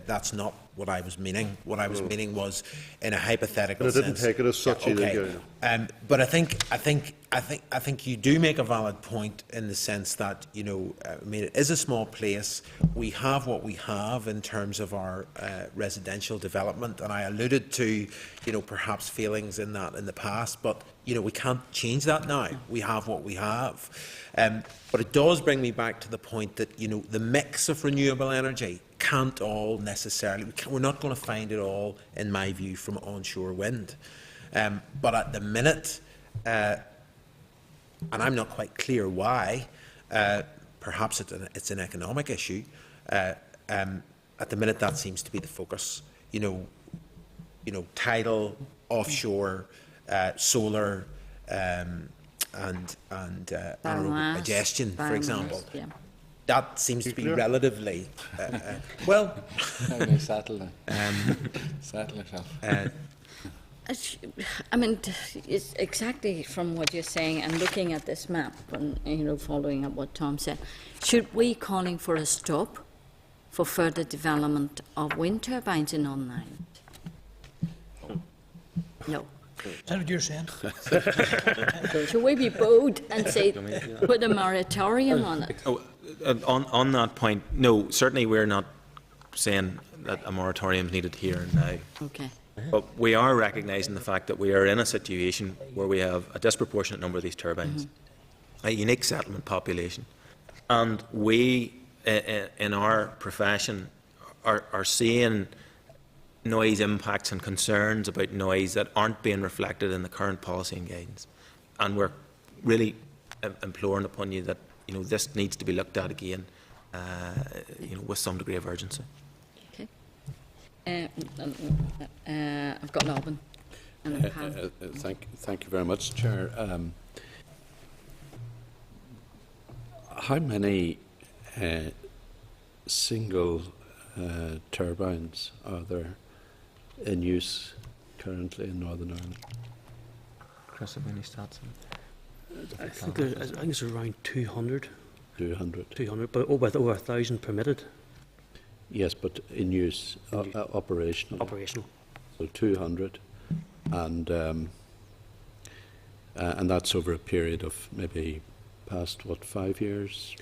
Speaker 9: that's not what I was meaning. What I was meaning was in a hypothetical sense.
Speaker 8: But I didn't take it as such either.
Speaker 9: Okay. But I think you do make a valid point in the sense that, I mean, it is a small place. We have what we have in terms of our residential development, and I alluded to, perhaps feelings in that in the past, but we can't change that now. We have what we have. But it does bring me back to the point that, the mix of renewable energy can't all necessarily, we're not going to find it all, in my view, from onshore wind. But at the minute, and I'm not quite clear why, perhaps it's an economic issue, at the minute that seems to be the focus. Tidal, offshore, solar, and anaerobic digestion, for example.
Speaker 1: Yeah.
Speaker 9: That seems to be relatively well.
Speaker 3: Settle yourself.
Speaker 1: I mean, it's exactly from what you're saying and looking at this map and, following up what Tom said. Should we calling for a stop for further development of wind turbines in Northern Ireland? No.
Speaker 2: Is that what you're saying?
Speaker 1: Should we be bold and say, put a moratorium on it?
Speaker 11: On that point, no, certainly we're not saying that a moratorium is needed here and now.
Speaker 1: Okay.
Speaker 11: But we are recognising the fact that we are in a situation where we have a disproportionate number of these turbines, a unique settlement population, and we, in our profession, are seeing noise impacts and concerns about noise that aren't being reflected in the current policy and guidance. And we're really imploring upon you that this needs to be looked at again, with some degree of urgency.
Speaker 1: Okay. I've got Alban. And then Pam.
Speaker 3: Thank you very much, Chair. How many single turbines are there in use currently in Northern Ireland?
Speaker 11: Chris, have any stats?
Speaker 10: I think it's around 200.
Speaker 3: 200.
Speaker 10: But with over 1,000 permitted.
Speaker 3: Yes, but in use, operational.
Speaker 10: Operational.
Speaker 3: So 200, and that's over a period of maybe past 5 years,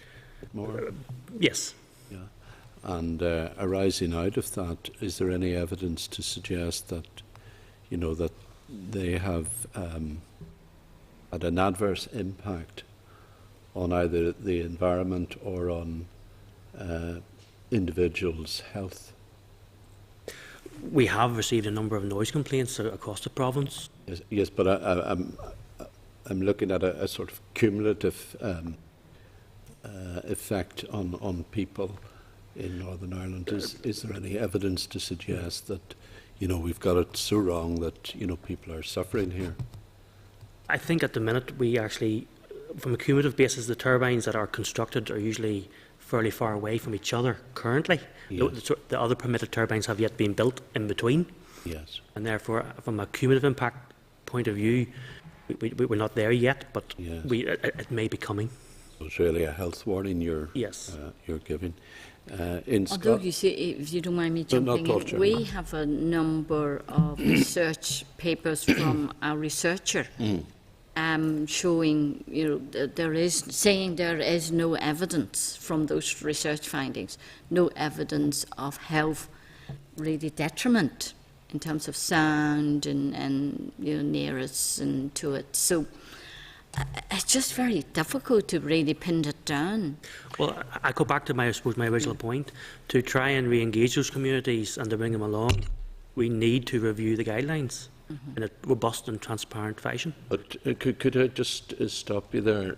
Speaker 3: more.
Speaker 10: Yes.
Speaker 3: Yeah, and arising out of that, is there any evidence to suggest that, that they have had an adverse impact on either the environment or on individuals' health?
Speaker 10: We have received a number of noise complaints across the province.
Speaker 3: Yes, but I'm looking at a sort of cumulative effect on people in Northern Ireland. Is there any evidence to suggest that we've got it so wrong that people are suffering here?
Speaker 10: I think at the minute we actually, from a cumulative basis, the turbines that are constructed are usually fairly far away from each other currently. Yes. The other permitted turbines have yet been built in between.
Speaker 3: Yes.
Speaker 10: And therefore, from a cumulative impact point of view, we're not there yet, but
Speaker 3: yes.
Speaker 10: It may be coming.
Speaker 3: So it's really a health warning you're giving.
Speaker 1: Although you see, if you don't mind me jumping in, we have a number of research papers from a researcher showing, there is no evidence from those research findings, no evidence of health really detriment in terms of sound and near us and to it. So it's just very difficult to really pin it down.
Speaker 10: Well, I go back to my, I suppose, my original point. To try and re-engage those communities and to bring them along, we need to review the guidelines in a robust and transparent fashion.
Speaker 3: But could I just stop you there?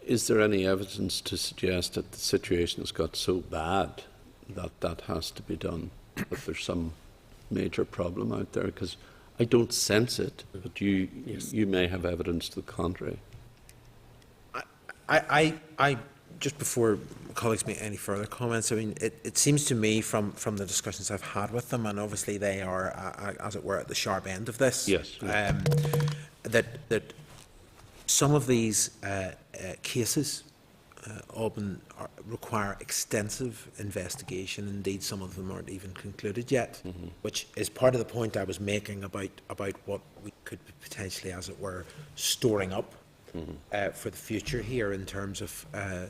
Speaker 3: Is there any evidence to suggest that the situation has got so bad that that has to be done, that there's some major problem out there? Because I don't sense it, but you may have evidence to the contrary.
Speaker 9: I just before colleagues make any further comments, I mean, it seems to me from the discussions I've had with them, and obviously they are, as it were, at the sharp end of this.
Speaker 3: Yes.
Speaker 9: That some of these cases often require extensive investigation. Indeed, some of them aren't even concluded yet, which is part of the point I was making about what we could be potentially, as it were, storing up for the future here in terms of the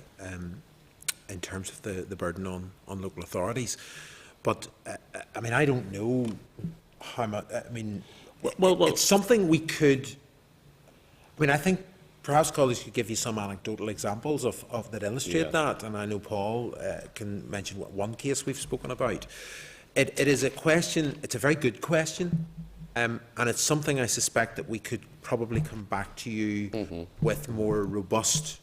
Speaker 9: burden on local authorities. But I mean, I don't know how much. I mean, it's something we could. I mean, I think perhaps colleagues could give you some anecdotal examples of that illustrate that, and I know Paul can mention one case we've spoken about. It is a question. It's a very good question, and it's something I suspect that we could probably come back to you with more robust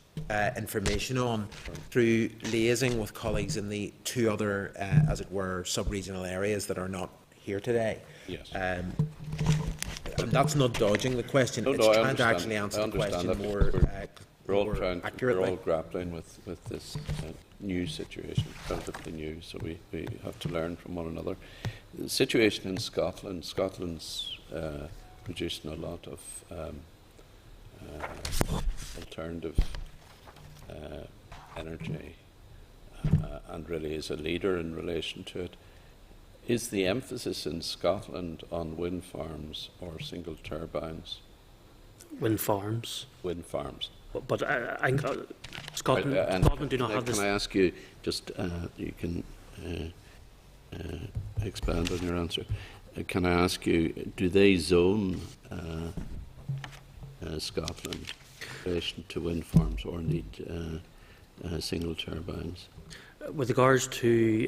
Speaker 9: information on through liaising with colleagues in the two other, as it were, sub-regional areas that are not here today.
Speaker 3: Yes.
Speaker 9: And that's not dodging the question. It's trying to actually answer the question more accurately.
Speaker 3: We're all grappling with this new situation, relatively new, so we have to learn from one another. The situation in Scotland, Scotland's producing a lot of alternative energy and really is a leader in relation to it. Is the emphasis in Scotland on wind farms or single turbines?
Speaker 10: Wind farms.
Speaker 3: Wind farms.
Speaker 10: But Scotland do not have this.
Speaker 3: Can I ask you, just you can expand on your answer. Can I ask you, do they zone Scotland in relation to wind farms or need single turbines?
Speaker 10: With regards to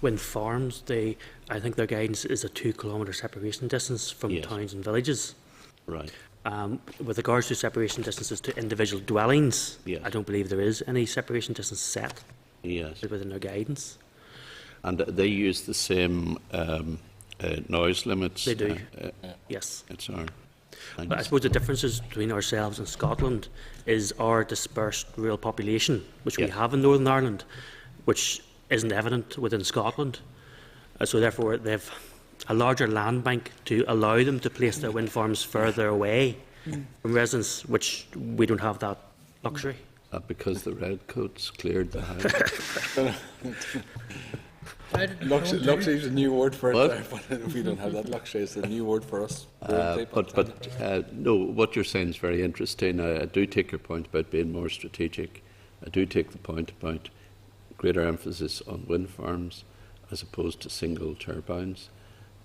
Speaker 10: wind farms, I think their guidance is a 2-kilometre separation distance from towns and villages.
Speaker 3: Right.
Speaker 10: With regards to separation distances to individual dwellings, I don't believe there is any separation distance set within their guidance.
Speaker 3: And they use the same noise limits?
Speaker 10: They do, yes.
Speaker 3: It's our.
Speaker 10: But I suppose the differences between ourselves and Scotland is our dispersed rural population, which we have in Northern Ireland, which isn't evident within Scotland. So therefore they have a larger land bank to allow them to place their wind farms further away from residents, which we don't have that luxury.
Speaker 3: Because the redcoats cleared the house.
Speaker 4: Luxury is a new word for it there, but we don't have that luxury. It's a new word for us.
Speaker 3: No, what you're saying is very interesting. I do take your point about being more strategic. I do take the point about greater emphasis on wind farms as opposed to single turbines.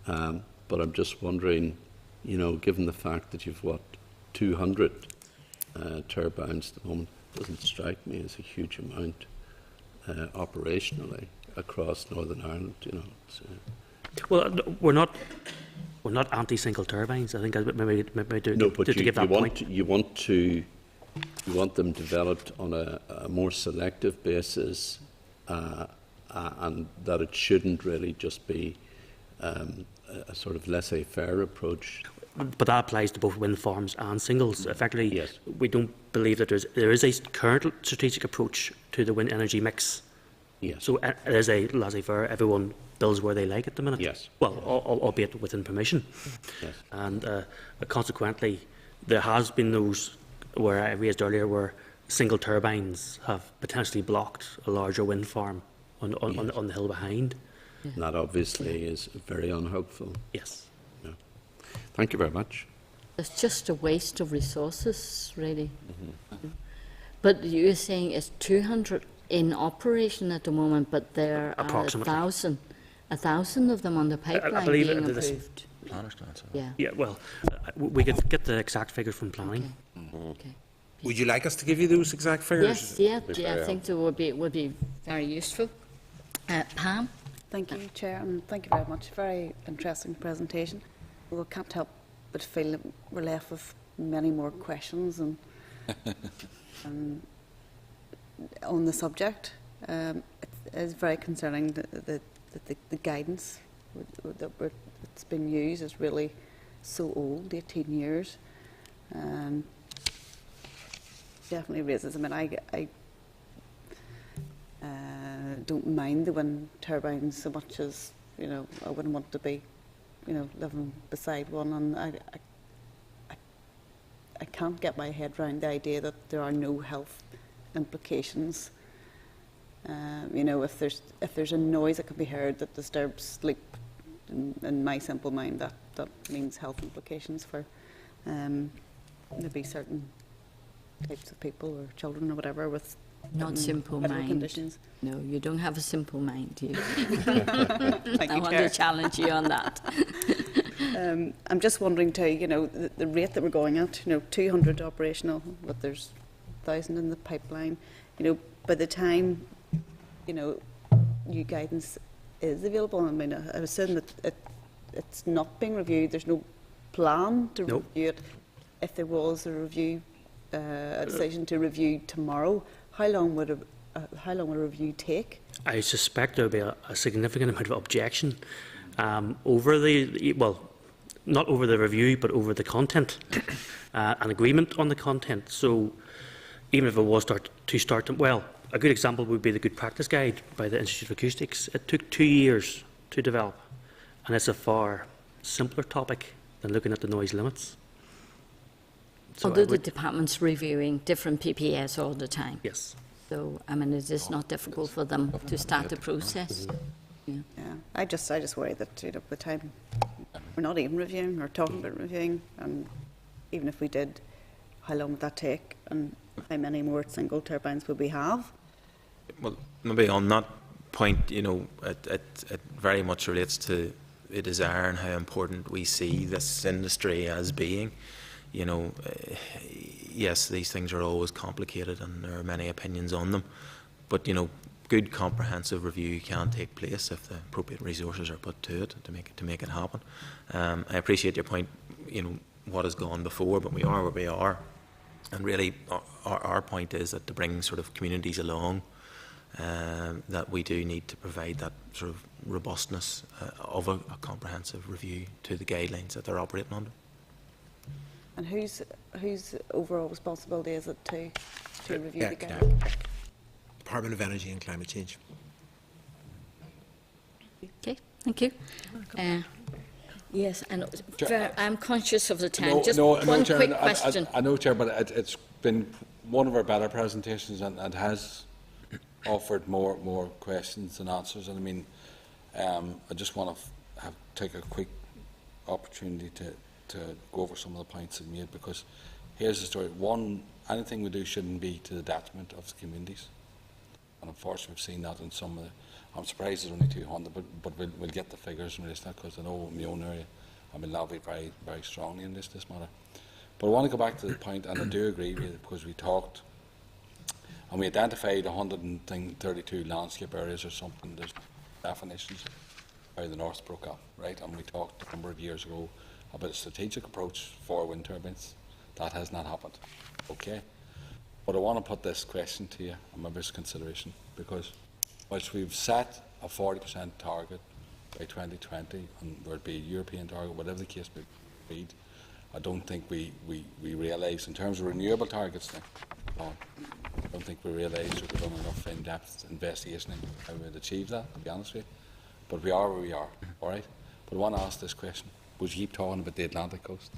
Speaker 3: But I'm just wondering, given the fact that you've 200 turbines at the moment, doesn't strike me as a huge amount operationally across Northern Ireland.
Speaker 10: Well, we're not anti-single turbines. I think maybe to give that point.
Speaker 3: You want them developed on a more selective basis, and that it shouldn't really just be a sort of laissez-faire approach.
Speaker 10: But that applies to both wind farms and singles. Effectively, we don't believe that there is a current strategic approach to the wind energy mix.
Speaker 3: Yes.
Speaker 10: So it is a laissez-faire. Everyone builds where they like at the minute.
Speaker 3: Yes.
Speaker 10: Well, albeit within permission.
Speaker 3: Yes.
Speaker 10: And consequently, there has been those where I raised earlier where single turbines have potentially blocked a larger wind farm on the hill behind.
Speaker 3: And that obviously is very unhelpful.
Speaker 10: Yes.
Speaker 3: Yeah. Thank you very much.
Speaker 1: It's just a waste of resources, really. But you're saying it's 200 in operation at the moment, but there are 1,000 of them on the pipeline being approved.
Speaker 9: Planner's glance.
Speaker 1: Yeah.
Speaker 10: Yeah, well, we could get the exact figures from planning.
Speaker 1: Okay.
Speaker 9: Would you like us to give you those exact figures?
Speaker 1: Yes, I think that would be very useful. Pam?
Speaker 7: Thank you, Chair, and thank you very much. Very interesting presentation. We can't help but feel that we're left with many more questions and on the subject. It is very concerning that the guidance that's been used is really so old, 18 years. Definitely raises. I mean, I don't mind the wind turbines so much as, you know, I wouldn't want to be, you know, living beside one, and I can't get my head around the idea that there are no health implications. You know, if there's a noise that can be heard that disturbs sleep, in my simple mind, that means health implications for maybe certain types of people or children or whatever with
Speaker 1: Not simple
Speaker 7: medical
Speaker 1: mind.
Speaker 7: conditions.
Speaker 1: No, you don't have a simple mind, you.
Speaker 7: Thank
Speaker 1: I
Speaker 7: you,
Speaker 1: want
Speaker 7: Chair.
Speaker 1: to challenge you on that.
Speaker 7: I'm just wondering too, you know, the rate that we're going at, you know, 200 operational, but there's 1,000 in the pipeline. You know, by the time, you know, new guidance is available, I mean, I assume that it's not being reviewed. There's no plan to
Speaker 10: Nope.
Speaker 7: review it. If there was a review, a decision to review tomorrow, how long would a review take?
Speaker 10: I suspect there will be a significant amount of objection over the, well, not over the review, but over the content, an agreement on the content. So even if it was to start, well, a good example would be the Good Practice Guide by the Institute of Acoustics. It took 2 years to develop, and it's a far simpler topic than looking at the noise limits. So
Speaker 1: Although the department's reviewing different PPS all the time.
Speaker 10: Yes.
Speaker 1: So, I mean, it is not difficult for them to start the process. Yeah.
Speaker 7: Yeah, I just worry that, you know, by the time we're not even reviewing or talking about reviewing, and even if we did, how long would that take, and how many more single turbines would we have?
Speaker 11: Well, maybe on that point, you know, it very much relates to the desire and how important we see this industry as being. You know, yes, these things are always complicated and there are many opinions on them, but, you know, good comprehensive review can take place if the appropriate resources are put to it to make it happen. I appreciate your point, you know, what has gone before, but we are where we are. And really, our point is that to bring sort of communities along, that we do need to provide that sort of robustness of a comprehensive review to the guidelines that they're operating under.
Speaker 7: And whose overall responsibility is it to review the
Speaker 9: Yeah.
Speaker 7: guide?
Speaker 9: Department of Energy and Climate Change.
Speaker 1: Okay, thank you. Yes, and I'm conscious of the time.
Speaker 4: No,
Speaker 1: Just
Speaker 4: no,
Speaker 1: one
Speaker 4: Chair,
Speaker 1: quick
Speaker 4: I-
Speaker 1: question.
Speaker 4: I know, Chair, but it's been one of our better presentations and has offered more questions than answers. And I mean, I just want to take a quick opportunity to go over some of the points that made, because here's the story. One, anything we do shouldn't be to the detriment of the communities. And unfortunately, we've seen that in some of the... I'm surprised there's only 200, but we'll get the figures in relation to that, because I know in my own area I've been lobbied very, very strongly in this matter. But I want to go back to the point, and I do agree with you, because we talked and we identified 132 landscape areas or something. There's definitions how the North broke up, right? And we talked a number of years ago about a strategic approach for wind turbines. That has not happened. Okay. But I want to put this question to you, and members' consideration, because whilst we've set a 40% target by 2020, and whether it be a European target, whatever the case may be, I don't think we realise, in terms of renewable targets now, I don't think we realise that we've done enough in-depth investigation in how we'd achieve that, to be honest with you. But we are where we are, all right? But I want to ask this question. We keep talking about the Atlantic coast.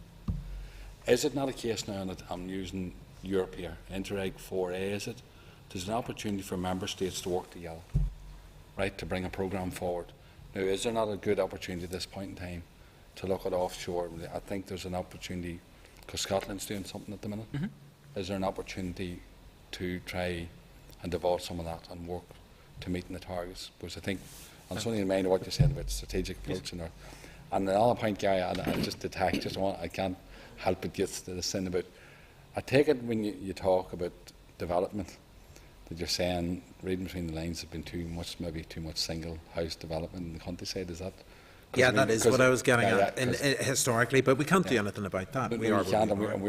Speaker 4: Is it not a case now that I'm using Europe here, Interreg 4A, is it? There's an opportunity for member states to work together, right, to bring a programme forward. Now, is there not a good opportunity at this point in time to look at offshore? I think there's an opportunity, because Scotland's doing something at the minute. Is there an opportunity to try and devolve some of that and work to meeting the targets? Because I think, and it's only in mind of what you said about strategic approach in there. And the other point, Gary, I just detect, I can't help but get to the sin about, I take it when you talk about development, that you're saying, reading between the lines, there's been maybe too much single house development in the countryside, is that?
Speaker 9: Yeah, that is what I was getting at historically, but we can't do anything about that.
Speaker 4: We're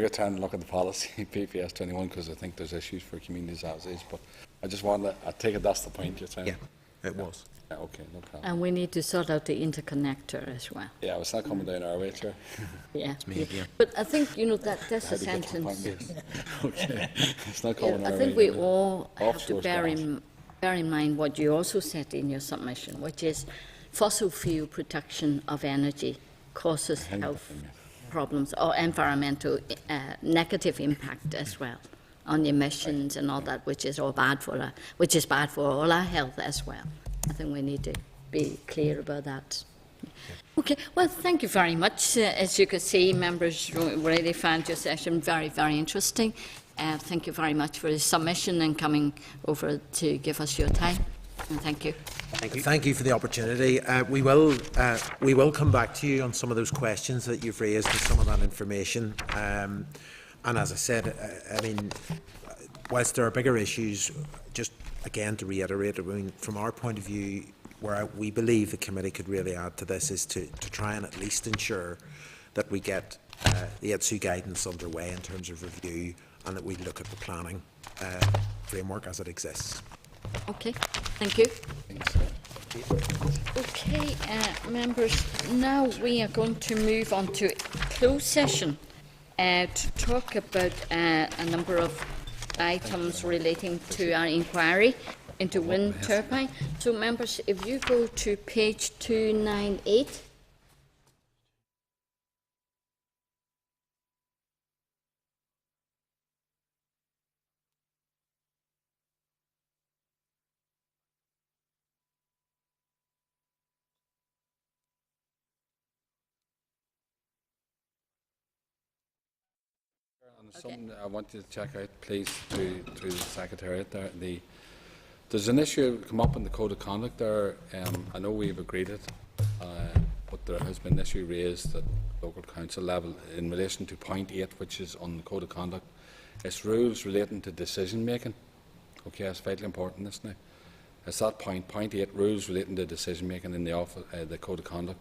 Speaker 4: trying to look at the policy, PPS 21, because I think there's issues for communities as is, but I just wanted to, I take it that's the point you're saying.
Speaker 9: Yeah, it was.
Speaker 4: Yeah, okay, no problem.
Speaker 1: And we need to sort out the interconnector as well.
Speaker 4: Yeah, it's not coming down our way, Chair.
Speaker 1: Yeah.
Speaker 9: me again.
Speaker 1: But I think, that's a sentence.
Speaker 4: Okay, it's not coming our way.
Speaker 1: I think we all have to
Speaker 4: Offshore's
Speaker 1: bear
Speaker 4: gas.
Speaker 1: in mind what you also said in your submission, which is fossil fuel production of energy causes health problems or environmental negative impact as well on the emissions and all that, which is bad for all our health as well. I think we need to be clear about that. Okay, well, thank you very much. As you could see, members really found your session very, very interesting. Thank you very much for the submission and coming over to give us your time. And thank you.
Speaker 9: Thank you for the opportunity. We will come back to you on some of those questions that you've raised and some of that information. And as I said, I mean, whilst there are bigger issues, just again to reiterate, I mean, from our point of view, where we believe the committee could really add to this is to try and at least ensure that we get the ETSU guidance underway in terms of review, and that we look at the planning framework as it exists.
Speaker 1: Okay, thank you. Okay, members, now we are going to move on to closed session to talk about a number of items relating to our inquiry into wind turbine. So, members, if you go to page 298.
Speaker 4: Something I want you to check out, please, through the Secretariat there. There's an issue come up in the Code of Conduct there. I know we've agreed it, but there has been an issue raised at local council level in relation to point 8, which is on the Code of Conduct. It's rules relating to decision making. Okay, it's vitally important this now. It's that point 8, rules relating to decision making in the Code of Conduct.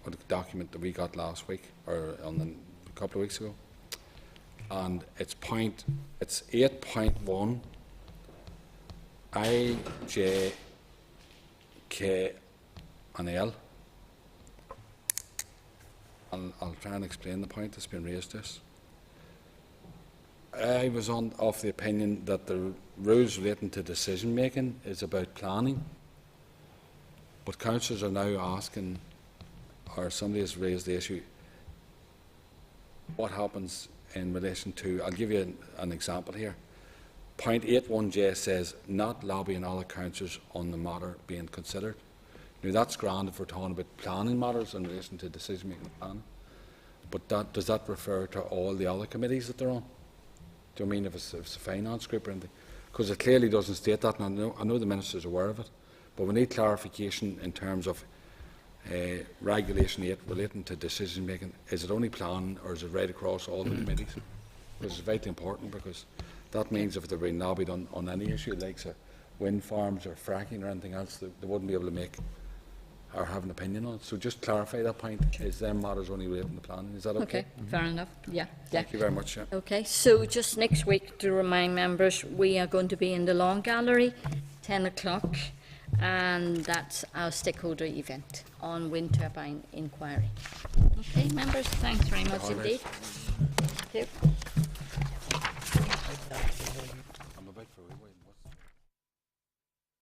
Speaker 4: Or the document that we got last week, or a couple of weeks ago, and it's 8.1 I, J, K, and L. And I'll try and explain the point that's been raised to us. I was of the opinion that the rules relating to decision making is about planning, but councillors are now asking, or somebody has raised the issue, what happens in relation to, I'll give you an example here. Point 81J says, not lobbying other councillors on the matter being considered. Now that's grand if we're talking about planning matters in relation to decision making and planning, but does that refer to all the other committees that they're on? Do you mean if it's a finance group or anything? Because it clearly doesn't state that, and I know the Minister's aware of it, but we need clarification in terms of Regulation 8 relating to decision making. Is it only planning, or is it right across all the committees? Because it's very important, because that means if they're being lobbied on any issue like wind farms or fracking or anything else, they wouldn't be able to make or have an opinion on it. So just clarify that point. Is them matters only relating to planning? Is that okay?
Speaker 1: Okay, fair enough. Yeah.
Speaker 4: Thank you very much. Yeah.
Speaker 1: Okay, so just next week, to remind members, we are going to be in the Lawn Gallery, 10 o'clock. And that's our stakeholder event on wind turbine inquiry. Okay, members, thanks very much indeed. Thank you.